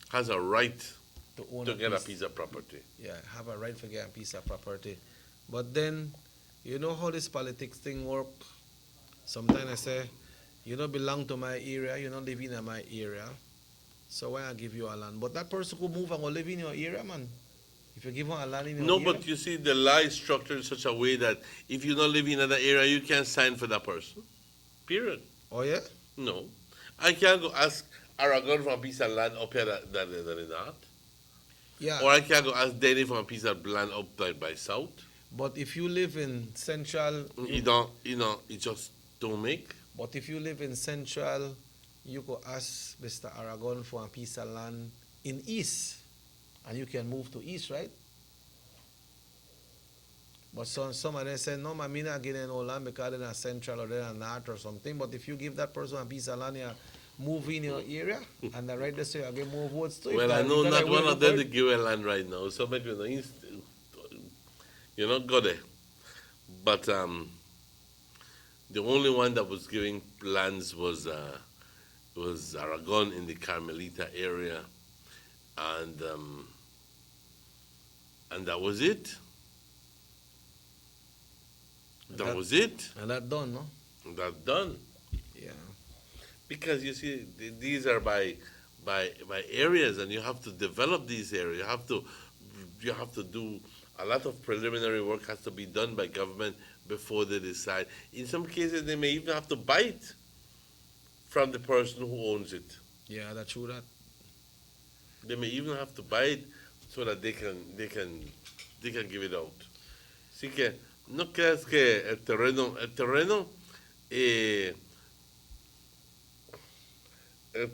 has a right to get a piece of property. Yeah, have a right to get a piece of property. But then, you know how this politics thing work? Sometimes I say, you don't belong to my area, you don't live in my area, so why I give you a land? But that person could move and go live in your area, man. If you give one a land in your area. But you see, the law is structured in such a way that if you don't live in another area, you can't sign for that person. Period. Oh, yeah? No. I can't go ask Aragon for a piece of land up here that is not. Yeah. Or I can't go ask Danny for a piece of land up by south. But if you live in central... it just don't make. But if you live in central, you could ask Mr. Aragon for a piece of land in east. And you can move to east, right? But some of them say, no, I'm not getting no land because they're not central or they're not north or something. But if you give that person a piece of land, you move in your area, and the right this way, you get more votes too. Well, I know not one of them to give a land right now. So maybe you're not go there. But the only one that was giving lands was Aragon in the Carmelita area. And that was it. That was it. And that done, no? That done. Yeah. Because you see, these are by areas, and you have to develop these areas. You have to do a lot of preliminary work has to be done by government before they decide. In some cases, they may even have to buy it from the person who owns it. Yeah, that's true. That they may even have to buy it so that they can give it out. Así que no creas que el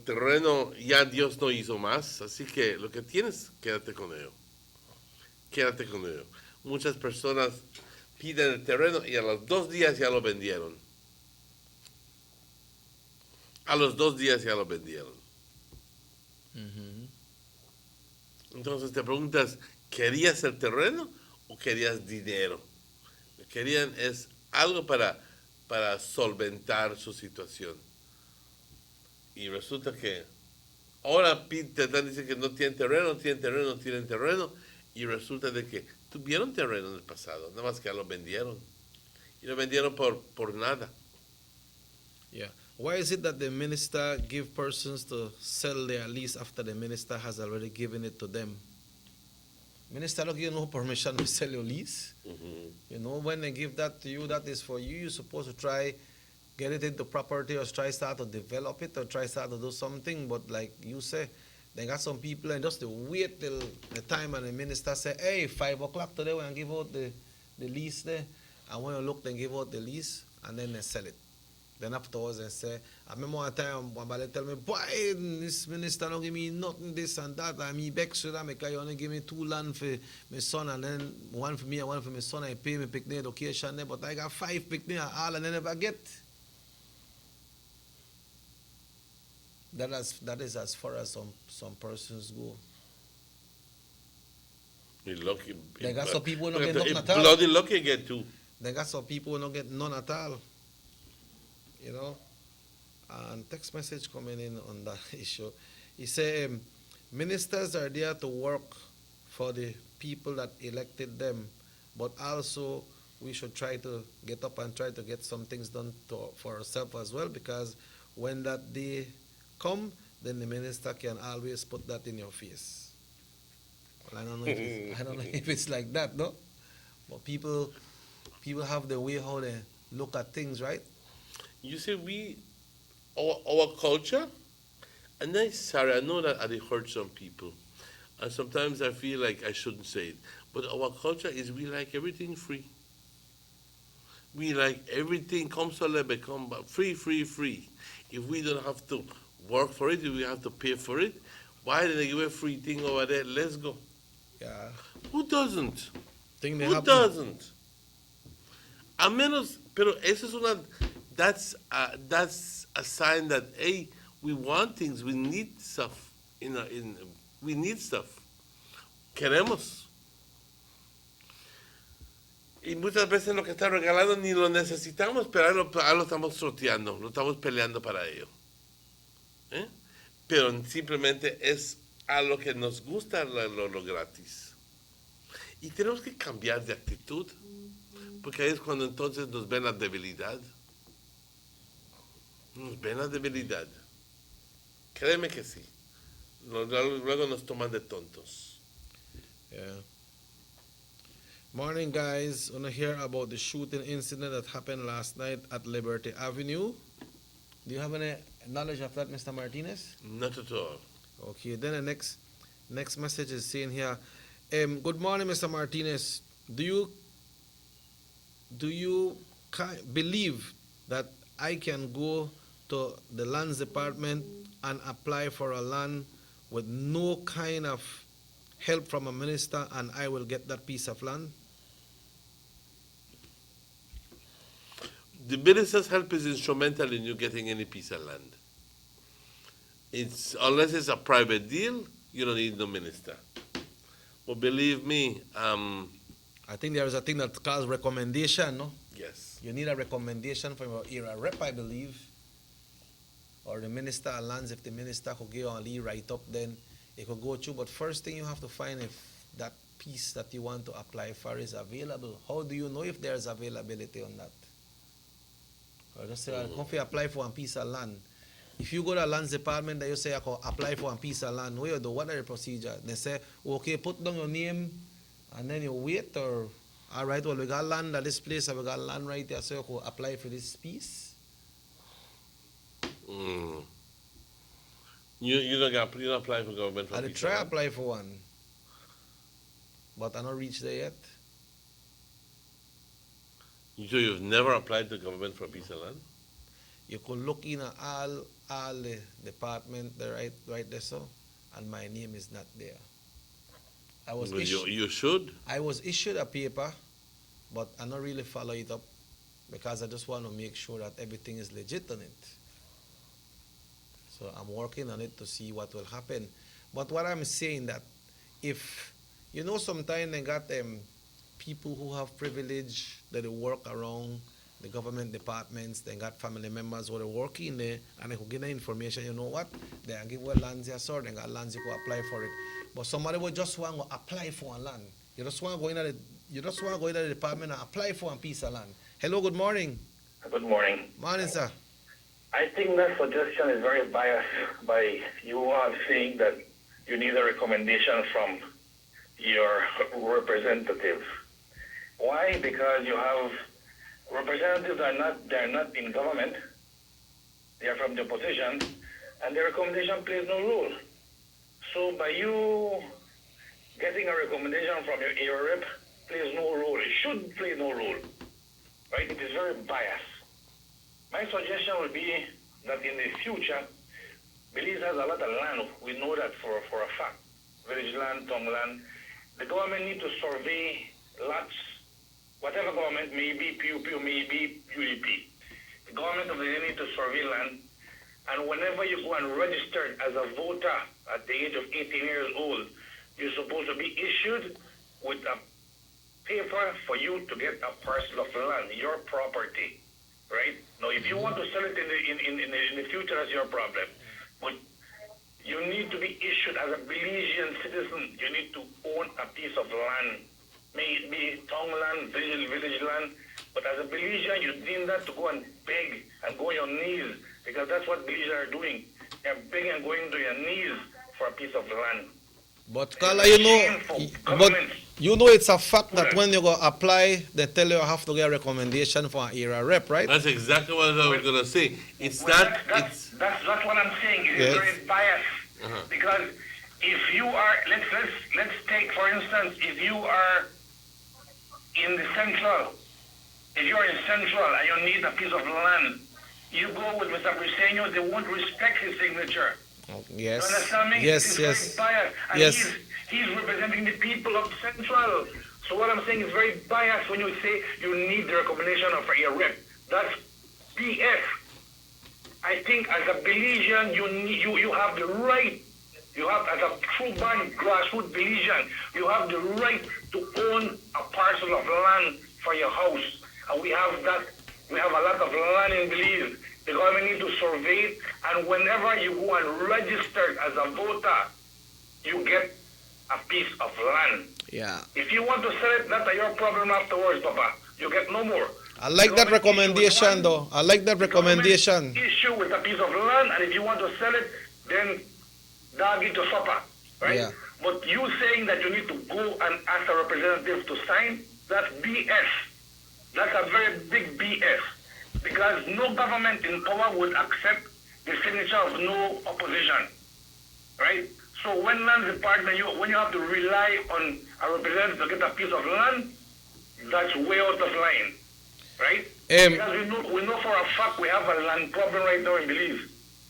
terreno ya Dios no hizo más, así que lo que tienes, quédate con ello. Quédate con ello. Muchas personas piden el terreno y a los 2 días ya lo vendieron. A los 2 días ya lo vendieron. Entonces te preguntas, ¿querías el terreno o querías dinero? Querían es algo para solventar su situación. Y resulta que ahora te están diciendo que no tienen terreno, no tienen terreno. Y resulta de que tuvieron terreno en el pasado, nada más que ya lo vendieron. Y lo vendieron por nada. Yeah. Why is it that the minister give persons to sell their lease after the minister has already given it to them? Minister don't give no permission to sell your lease. You know, when they give that to you, that is for you. You're supposed to try get it into property or try start to develop it or try start to do something. But like you say, they got some people and just to wait till the time and the minister say, hey, 5 o'clock today we're going to give out the lease there. And when you look, they give out the lease and then they sell it. Then afterwards they say, I remember one time one body tell me, boy, this minister don't give me nothing, this and that. And me vex with that because you only give me 2 land for my son and then 1 for me and 1 for my son. I pay me picnic education there, but I got 5 picnic and all and I never get. That is as far as some persons go. Lucky. They got some people who don't get nothing at all. Bloody lucky get too. They got some people who don't get none at all. You know? And text message coming in on that issue. He said, ministers are there to work for the people that elected them, but also we should try to get up and try to get some things done for ourselves as well, because when that day come, then the minister can always put that in your face. Well, I don't know if it's like that, no? But people have the way how they look at things, right? You see, our culture, and I know that I hurt some people, and sometimes I feel like I shouldn't say it, but our culture is we like everything free. We like everything come free. If we don't have to work for it, if we have to pay for it, why did they give a free thing over there? Let's go. Yeah. Who doesn't? Who doesn't? A menos, pero eso es that's a sign that, hey, we want things, we need stuff. We need stuff. Queremos. Y muchas veces lo que está regalando ni lo necesitamos, pero ahí lo estamos troteando, lo estamos peleando para ello. Pero simplemente es a lo que nos gusta lo gratis. Y tenemos que cambiar de actitud, porque ahí es cuando entonces nos ven la debilidad. Nos ven la debilidad. Créeme que sí. Luego nos toman de tontos. Yeah. Morning, guys. Want to hear about the shooting incident that happened last night at Liberty Avenue? Do you have any knowledge of that, Mr. Martinez? Not at all. Okay. Then the next message is saying here, good morning, Mr. Martinez. Do you believe that I can go to the lands department and apply for a land with no kind of help from a minister and I will get that piece of land? The minister's help is instrumental in you getting any piece of land. Unless it's a private deal, you don't need no minister. But believe me, I think there is a thing that's called recommendation, no? Yes. You need a recommendation from your area rep, I believe, or the minister of lands. If the minister could give a lead right up, then it could go through. But first thing you have to find if that piece that you want to apply for is available. How do you know if there's availability on that? Or just say, come for apply for one piece of land. If you go to a lands department, that you say I can apply for one piece of land, what you do? What are the procedure? They say, okay, put down your name, and then you wait, or all right, well, we got land at this place, and we got land right there, so you can apply for this piece. You don't apply for government for I try to apply for one, but I not reached there yet. So you've never applied to government for a piece of land? You could look in at all the department there right there, so, and my name is not there. You should. I was issued a paper, but I not really follow it up because I just want to make sure that everything is legit on it. So I'm working on it to see what will happen. But what I'm saying that if, sometimes they got people who have privilege that they work around the government departments, they got family members who are working there, and they could get the information, you know what, they give what lands they saw, they got lands you could apply for it. But somebody will just want to apply for a land. You just want to go into the department and apply for a piece of land. Hello, good morning. Good morning. Morning, sir. I think that suggestion is very biased by you are saying that you need a recommendation from your representatives. Why? Because you have representatives they're not in government, they are from the opposition, and their recommendation plays no role. So by you getting a recommendation from your area rep plays no role. It should play no role. Right? It is very biased. My suggestion would be that in the future, Belize has a lot of land. We know that for a fact. Village land, tongue land. The government need to survey lots, whatever government, maybe PUP or maybe UDP. The government of the area need to survey land, and whenever you go and register as a voter at the age of 18 years old, you're supposed to be issued with a paper for you to get a parcel of land, your property, right? Now, if you want to sell it in the future, that's your problem. But you need to be issued as a Belizean citizen. You need to own a piece of land, may it be town land, village land. But as a Belizean, you need that to go and beg and go on your knees, because that's what Belizeans are doing. They're begging and going to your knees for a piece of land. But Carla, it's a fact that when you go apply, they tell you have to get a recommendation for an area rep, right? That's exactly what I was gonna say. It's Well, not. That's what I'm saying. It is very biased. Because if you are, let's take for instance, if you are in the central, if you are in central and you need a piece of land, you go with Mr. Briseño, they won't respect his signature. Yes. You understand me? Yes, It is very biased. And yes. he's representing the people of Central. So what I'm saying is very biased when you say you need the recommendation of a rep. That's BS. I think as a Belizean, you have the right. You have, as a true born grassroots Belizean, you have the right to own a parcel of land for your house. And we have that. We have a lot of land in Belize. The government needs to survey it, and whenever you go and register as a voter, you get a piece of land. Yeah. If you want to sell it, that's your problem afterwards, Papa. You get no more. I like that recommendation, though. I like that recommendation. Issue with a piece of land, and if you want to sell it, then dog it to supper, right? Yeah. But you saying that you need to go and ask a representative to sign, that's BS. That's a very big BS. Because no government in power would accept the signature of no opposition, right? So when land department, when you have to rely on a representative to get a piece of land, that's way out of line, right? Because we know for a fact we have a land problem right now in Belize.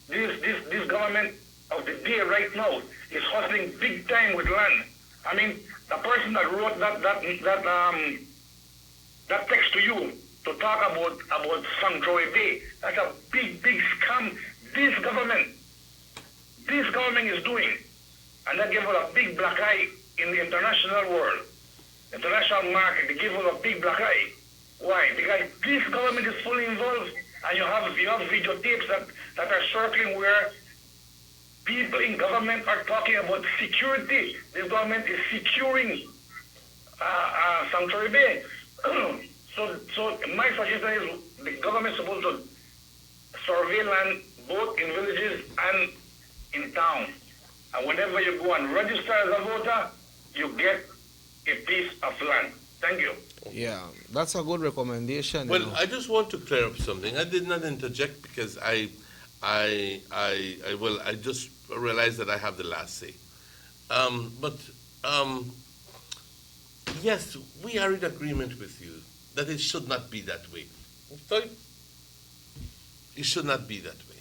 This government of the day right now is hustling big time with land. I mean, the person that wrote that text to you to talk about Sanctuary Bay, that's a big scam this government is doing. And that gave us a big black eye in the international world. International market, they give us a big black eye. Why? Because this government is fully involved, and you have videotapes that are circling where people in government are talking about security. This government is securing Sanctuary Bay. So my suggestion is the government is supposed to survey land both in villages and in town. And whenever you go and register as a voter, you get a piece of land. Thank you. Yeah, that's a good recommendation. Well, I just want to clear up something. I did not interject because I just realized that I have the last say. Yes, we are in agreement with you that it should not be that way. Sorry? It should not be that way.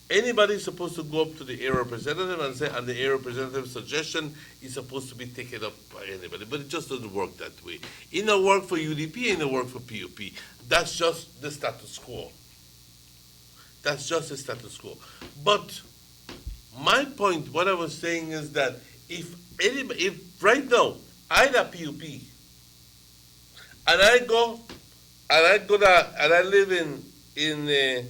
Anybody is supposed to go up to the area representative and say, and the area representative's suggestion is supposed to be taken up by anybody, but it just doesn't work that way. It don't work for UDP, it don't work for PUP. That's just the status quo. That's just the status quo. But my point, what I was saying is that if right now I had a PUP and I live in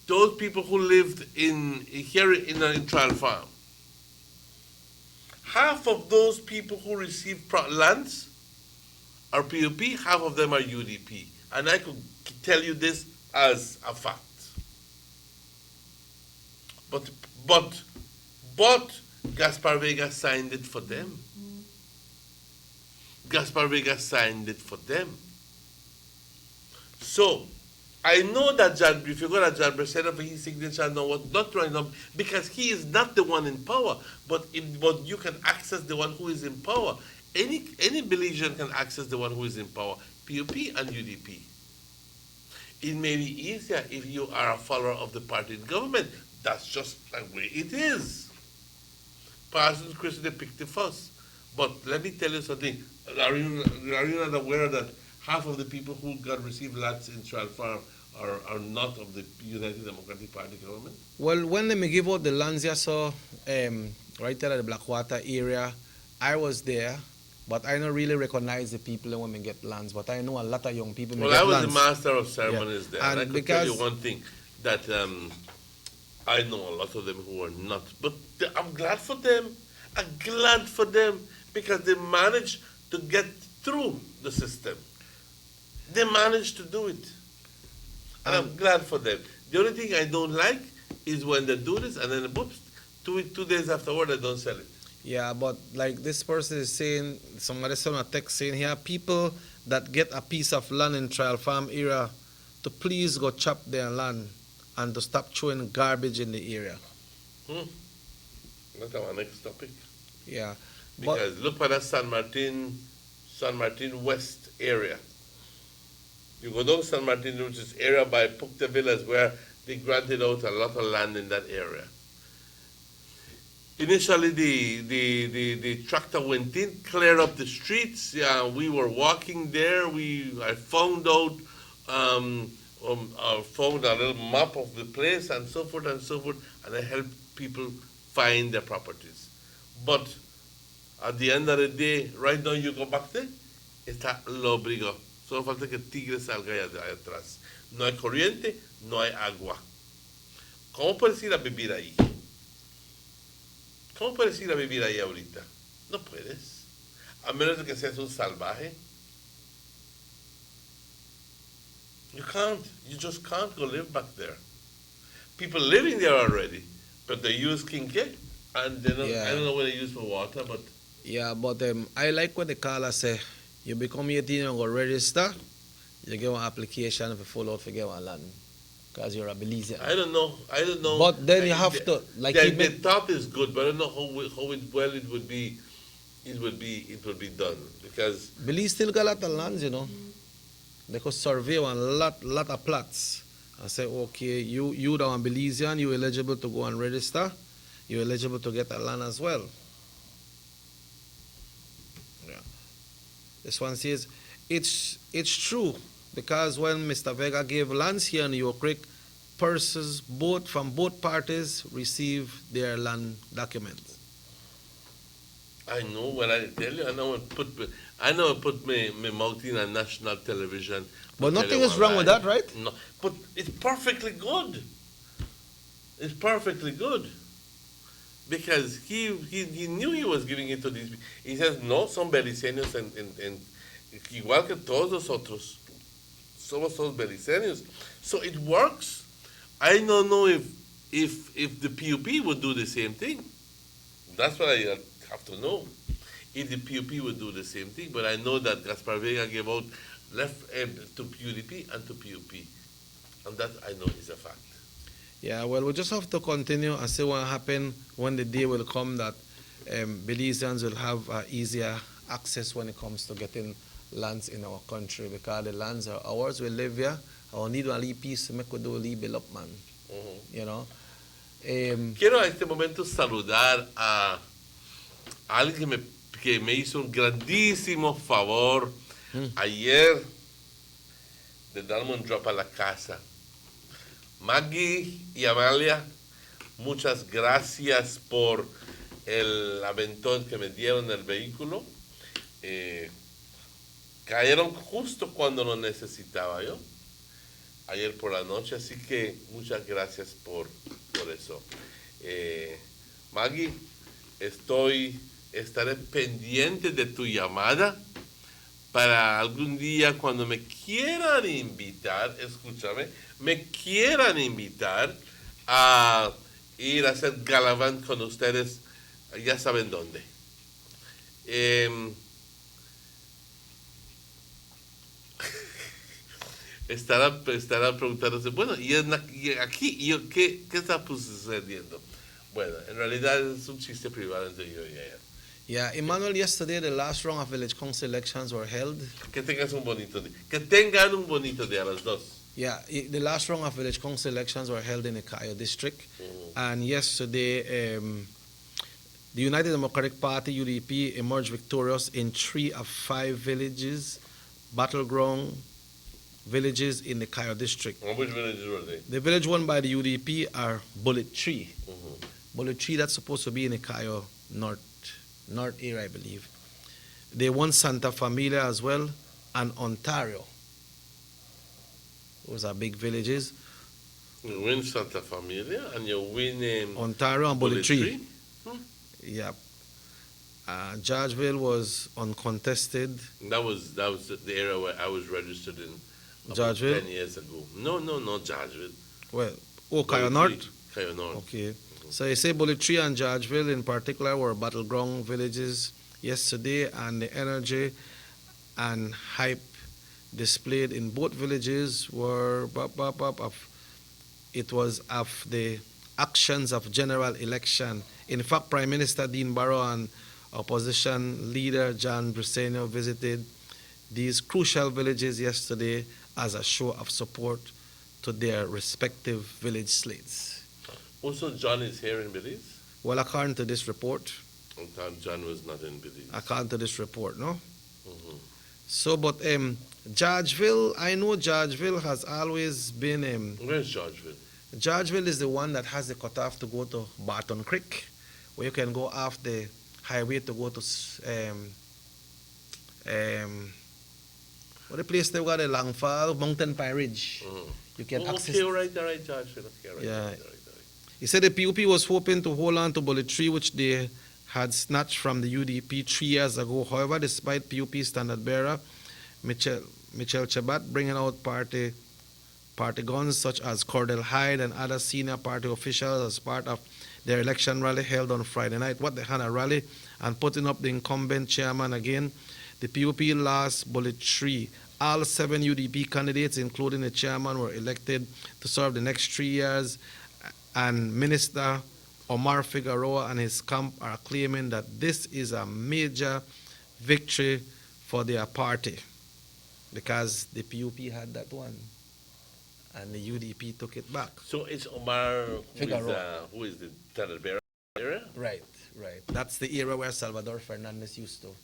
those people who lived here in Trial Farm, half of those people who receive lands are PUP, half of them are UDP. And I could tell you this as a fact. But Gaspar Vega signed it for them. Gaspar Vega signed it for them. So, I know that if you go to John Bracero for his signature, know what not right now, because he is not the one in power, but you can access the one who is in power. Any Belizean can access the one who is in power, PUP and UDP. It may be easier if you are a follower of the party in government. That's just the way it is. Parsons Christie, they picked the fuss. But let me tell you something. Are you not aware that half of the people who received lands in Trial Farm are not of the United Democratic Party government? Well, when they give out the lands here, so right there at the Blackwater area, I was there, but I don't really recognize the people when we get lands. But I know a lot of young people. Well, I was the master of ceremonies there, and I could tell you one thing, that I know a lot of them who are not. But I'm glad for them. I'm glad for them because they managed to get through the system. They managed to do it. And I'm glad for them. The only thing I don't like is when they do this and then, whoops, 2 days afterward, they don't sell it. Yeah, but like this person is saying, somebody sent a text saying here, people that get a piece of land in Trial Farm area to please go chop their land and to stop throwing garbage in the area. That's our next topic. Yeah. Because look at that San Martin West area. You go down San Martin, which is area by Pucta Villas, where they granted out a lot of land in that area. Initially, the tractor went in, cleared up the streets. Yeah, we were walking there. I found out, found a little map of the place and so forth, and I helped people find their properties. But at the end of the day, right now you go back there, está lóbrego. Solo falta que el tigre salga allá atrás. No hay corriente, no hay agua. ¿Cómo puedes ir a vivir ahí? ¿Cómo puedes ir a vivir ahí ahorita? No puedes. A menos de que seas un salvaje. You can't. You just can't go live back there. People living there already, but they use kinke, and they don't, I don't know what they use for water, but... Yeah, but I like what the caller say. You become 18 and go register, you get one application if you fall out to get one land. Because you're a Belizean. I don't know. But then you have to like the thought is good, but I don't know how it would be done. Because Belize still got a lot of lands, you know. They could survey one lot of plots and say, okay, you the one Belizean, you're eligible to go and register, you're eligible to get a land as well. This one says, it's true, because when Mr. Vega gave lands here in York Creek, persons from both parties receive their land documents. I know what I tell you. I know I put my mouth in a national television. But nothing is wrong with that, right? No, but it's perfectly good. It's perfectly good. Because he knew he was giving it to these people. He says, no, son beliceños, en igual que todos nosotros. Somos todos beliceños. So it works. I don't know if the PUP would do the same thing. That's what I have to know. If the PUP would do the same thing. But I know that Gaspar Vega gave out left to UDP and to PUP. And that I know is a fact. Yeah, well, we just have to continue and see what happens when the day will come that Belizeans will have easier access when it comes to getting lands in our country, because the lands are ours. We live here. I need one little piece to make we do a little development. You know. Quiero a este momento saludar a alguien que me hizo un grandísimo favor ayer de darme un drop a la casa. Maggie y Amalia, muchas gracias por el aventón que me dieron el vehículo. Cayeron justo cuando lo necesitaba yo, ayer por la noche, así que muchas gracias por eso. Maggie, estaré pendiente de tu llamada para algún día cuando me quieran invitar, escúchame, me quieran invitar a ir a hacer galavant con ustedes, ya saben dónde. Estará preguntándose, bueno, y aquí, ¿qué está sucediendo? Bueno, en realidad es un chiste privado entre yo y ella. Yeah, Emmanuel, yesterday the last round of village council elections were held. Que tengan un bonito día los dos. Yeah, the last round of village council elections were held in the Cayo district. And yesterday, the United Democratic Party, UDP, emerged victorious in 3 of 5 villages, battleground villages in the Cayo district. And which villages were they? The village won by the UDP are Bullet Tree. Bullet Tree, that's supposed to be in the Cayo North area, I believe. They won Santa Familia as well, and Ontario. Those are big villages. You win Santa Familia and you win Ontario and Bullet Tree. Yeah. Georgeville was uncontested. That was the area where I was registered in about Georgeville? 10 years ago. No, not Georgeville. Well, Cayo North? Cayo North. Okay. So you say Bullet Tree and Georgeville in particular were battleground villages yesterday, and the energy and hype displayed in both villages were it was of the actions of general election. In fact, Prime Minister Dean Barrow and opposition leader John Briceño visited these crucial villages yesterday as a show of support to their respective village slates. Also, John is here in Belize? Well, according to this report. I thought John was not in Belize. According to this report, no? So, but Georgeville, I know Georgeville has always been... Where's Georgeville? Georgeville is the one that has the cutoff to go to Barton Creek, where you can go off the highway to go to... what the place they got, the Langfall, Mountain Pine Ridge. You can access... Okay, right, Georgeville. Okay, right, Yeah. right. He said the PUP was hoping to hold on to Bullet Tree, which they had snatched from the UDP 3 years ago. However, despite PUP standard bearer Michelle Chabat bringing out party guns such as Cordell Hyde and other senior party officials as part of their election rally held on Friday night, a rally, and putting up the incumbent chairman again, the PUP lost Bullet Tree. All 7 UDP candidates, including the chairman, were elected to serve the next 3 years, and Minister Omar Figueroa and his camp are claiming that this is a major victory for their party because the PUP had that one and the UDP took it back. So it's Omar Figueroa. who is the Talavera area? Right. That's the area where Salvador Fernandez used to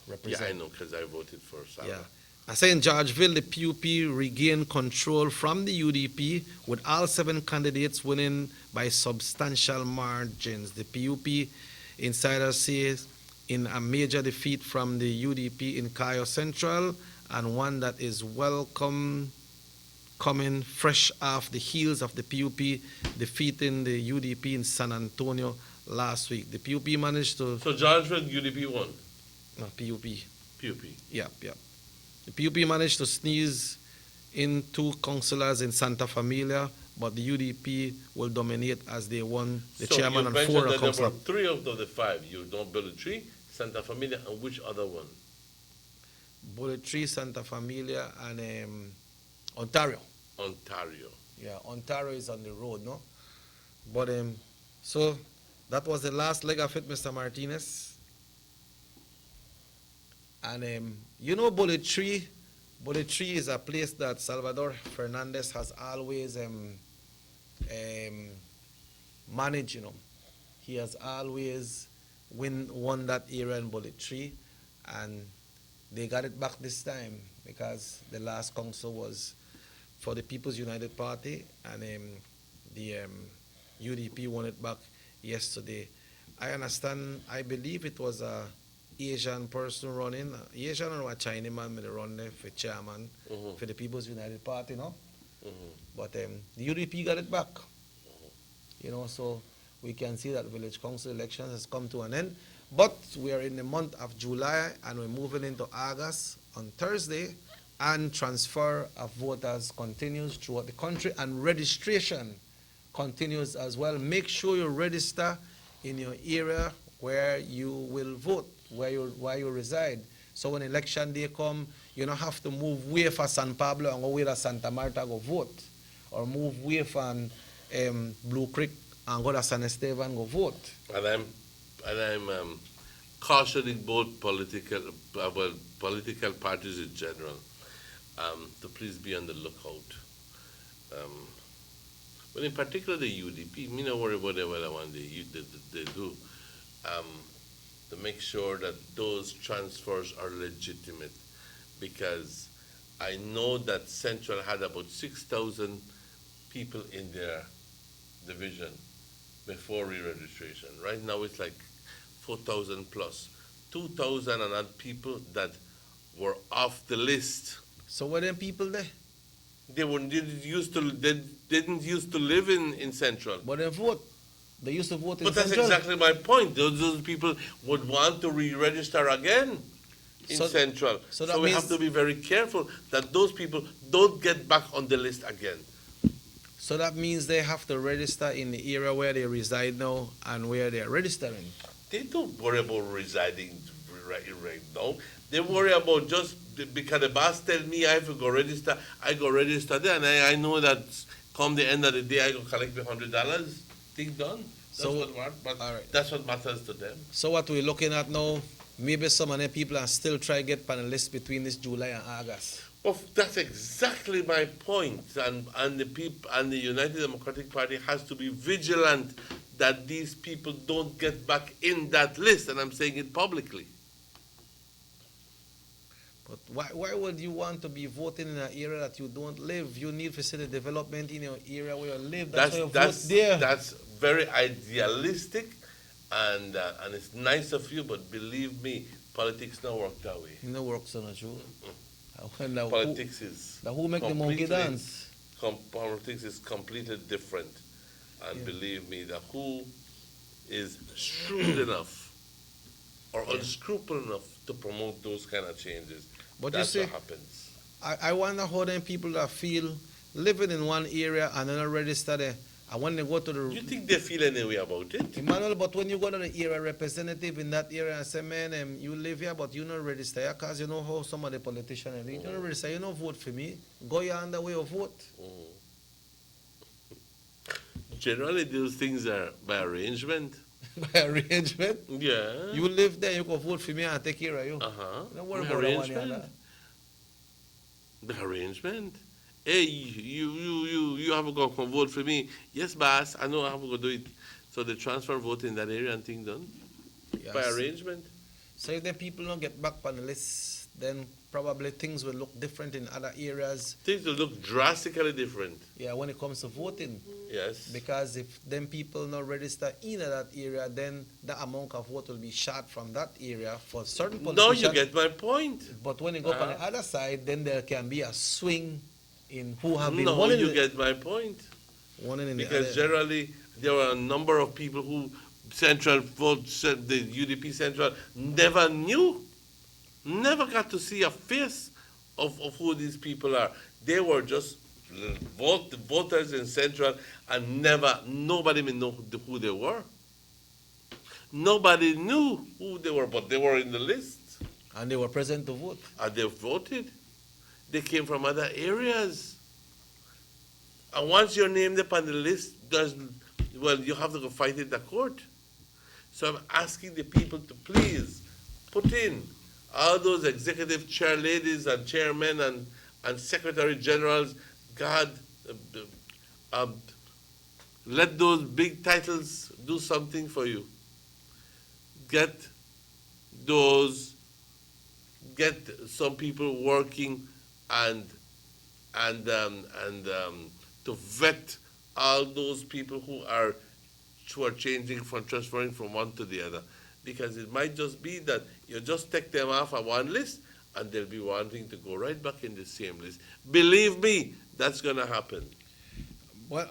represent. Yeah, I know, because I voted for Salvador. Yeah. I say in Georgeville, the PUP regained control from the UDP with all 7 candidates winning by substantial margins. The PUP insider says in a major defeat from the UDP in Cayo Central, and one that is coming fresh off the heels of the PUP defeating the UDP in San Antonio last week. The PUP managed to... So Georgeville, UDP won? No, PUP. PUP. Yeah. The PUP managed to sneeze in 2 councillors in Santa Familia, but the UDP will dominate as they won the chairman and 4 councillors. 3 of the 5. You don't build a tree, Santa Familia, and which other one? Bullet Tree, Santa Familia, and Ontario. Ontario. Yeah, Ontario is on the road, no? But so that was the last leg of it, Mr. Martinez. And you know Bullet Tree is a place that Salvador Fernandez has always managed, you know. He has always won that area in Bullet Tree, and they got it back this time because the last council was for the People's United Party, and the UDP won it back yesterday. I understand, I believe it was a Asian person running, Asian or a Chinese man may run there for chairman for the People's United Party, no? But the UDP got it back. You know, so we can see that village council elections has come to an end. But we are in the month of July and we're moving into August on Thursday, and transfer of voters continues throughout the country, and registration continues as well. Make sure you register in your area where you will vote, where you reside. So when election day come, you don't have to move way for San Pablo and go way to Santa Marta go vote, or move way from Blue Creek and go to San Esteban go vote. And I'm cautioning both political parties in general to please be on the lookout. But in particular the UDP, me not worry about whatever one they do, to make sure that those transfers are legitimate, because I know that Central had about 6,000 people in their division before re-registration. Right now it's like 4,000 plus. 2,000 and odd people that were off the list. So were them people there? They didn't used to live in Central. But they vote. They used to vote in But that's Central. exactly my point. Those people would want to re-register again in Central. So we have to be very careful that those people don't get back on the list again. So that means they have to register in the area where they reside now and where they're registering. They don't worry about residing right now. They worry about just because the boss tell me I have to go register, I go register there, and I know that come the end of the day I go collect the $100. Thing done. That's what matters to them. So what we're looking at now, maybe some of the people are still trying to get on the list between this July and August. Well, that's exactly my point. And the people and the United Democratic Party has to be vigilant that these people don't get back in that list, and I'm saying it publicly. But why would you want to be voting in an area that you don't live? You need facility development in your area where you live. That's why you vote there. That's very idealistic, and it's nice of you, but believe me, politics don't work that way. It don't work so much. Politics is who make the monkey dance? Politics is completely different, and believe me, the who is shrewd enough or unscrupulous enough to promote those kind of changes. But that's you see, what happens. I wonder how them people that feel living in one area and then register there, and when they go to the... You think they feel any way about it? Emmanuel, but when you go to the area representative in that area and say, man, you live here, but you not register here, because you know how some of the politicians are. You don't register, you don't vote for me. Go your other way of vote. Generally, those things are by arrangement. By arrangement? Yeah. You live there, you can vote for me and take care of you. Don't worry about arrangement. The arrangement. Hey, you have to go vote for me. Yes, boss, I know I have to go do it. So the transfer vote in that area and thing done by arrangement. So if the people don't get back on the list, then probably things will look different in other areas. Things will look drastically different. Yeah, when it comes to voting. Yes. Because if them people not register in that area, then the amount of vote will be shot from that area for certain politicians. No, you get my point. But when you go on the other side, then there can be a swing in who have been No, winning. you get my point. Because generally, there were a number of people who Central vote, the UDP Central, never knew, never got to see a face of who these people are. They were just voters in Central, and nobody even know who they were. Nobody knew who they were, but they were in the list. And they were present to vote. And they voted. They came from other areas. And once you're named up on the list, you have to go fight in the court. So I'm asking the people to please put in all those executive chair ladies and chairmen and secretary generals. God, let those big titles do something for you. Get some people working and and to vet all those people who are changing from transferring from one to the other, because it might just be that you just take them off of one list and they'll be wanting to go right back in the same list. Believe me, that's going to happen. Well,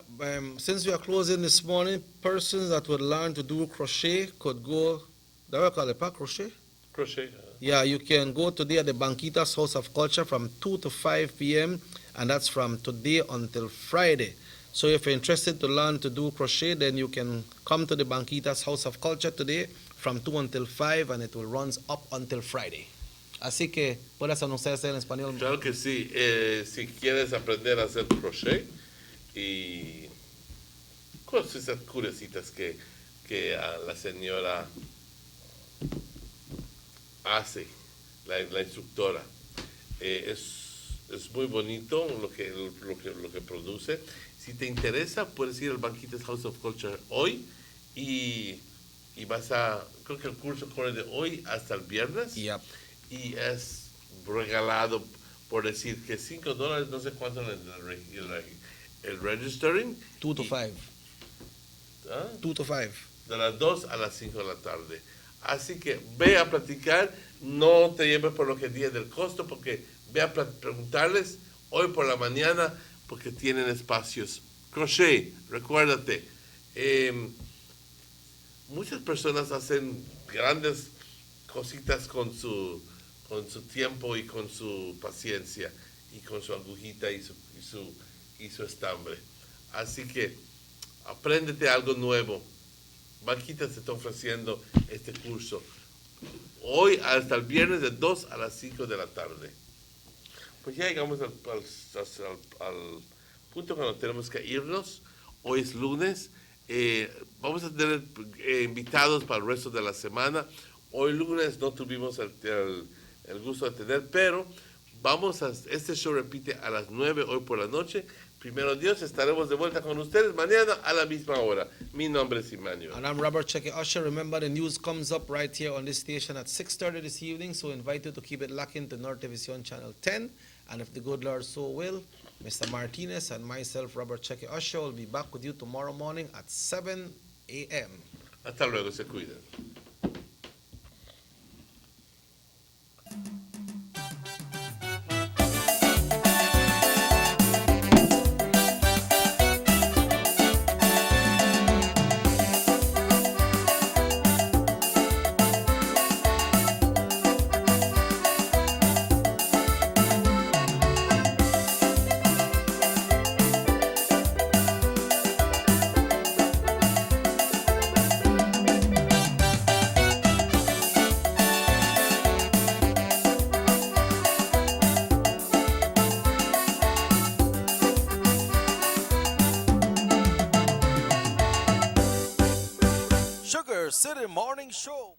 since we are closing this morning, persons that would learn to do crochet could go, do I call it crochet? Crochet. Yeah, you can go today at the Banquitas House of Culture from 2 to 5 p.m. and that's from today until Friday. So if you're interested to learn to do crochet, then you can come to the Banquitas House of Culture today from 2 until 5 and it will run up until Friday. Así que puedes anunciarse en español. Claro que sí. Si quieres aprender a hacer crochet y cosas esas curiositas que la señora hace, la instructora, es muy bonito lo que produce. Si te interesa, puedes ir al Banquitas House of Culture hoy y vas creo que el curso corre de hoy hasta el viernes. Yep. Y es regalado, por decir que $5, no sé cuánto el registering. 2 to 5. 2 to 5. De las 2 a las 5 de la tarde. Así que ve a platicar, no te lleves por lo que diga del costo, porque ve a preguntarles hoy por la mañana, porque tienen espacios. Crochet, recuérdate, muchas personas hacen grandes cositas con su tiempo y con su paciencia y con su agujita y su estambre. Así que apréndete algo nuevo. Banquitas te está ofreciendo este curso hoy hasta el viernes de 2 a las 5 de la tarde. Pues ya llegamos al punto cuando tenemos que irnos. Hoy es lunes. Vamos a tener invitados para el resto de la semana. Hoy lunes no tuvimos el gusto de tener, pero este show repite a las 9 hoy por la noche. Primero Dios, estaremos de vuelta con ustedes mañana a la misma hora. Mi nombre es Emmanuel. And I'm Robert Cheque Usher. Remember, the news comes up right here on this station at 6:30 this evening, so I invite you to keep it locked into North Television Channel 10. And if the good Lord so will, Mr. Martinez and myself, Robert Cheque Usher, will be back with you tomorrow morning at 7 a.m. Hasta luego, se cuidan. SugarCity Morning Show.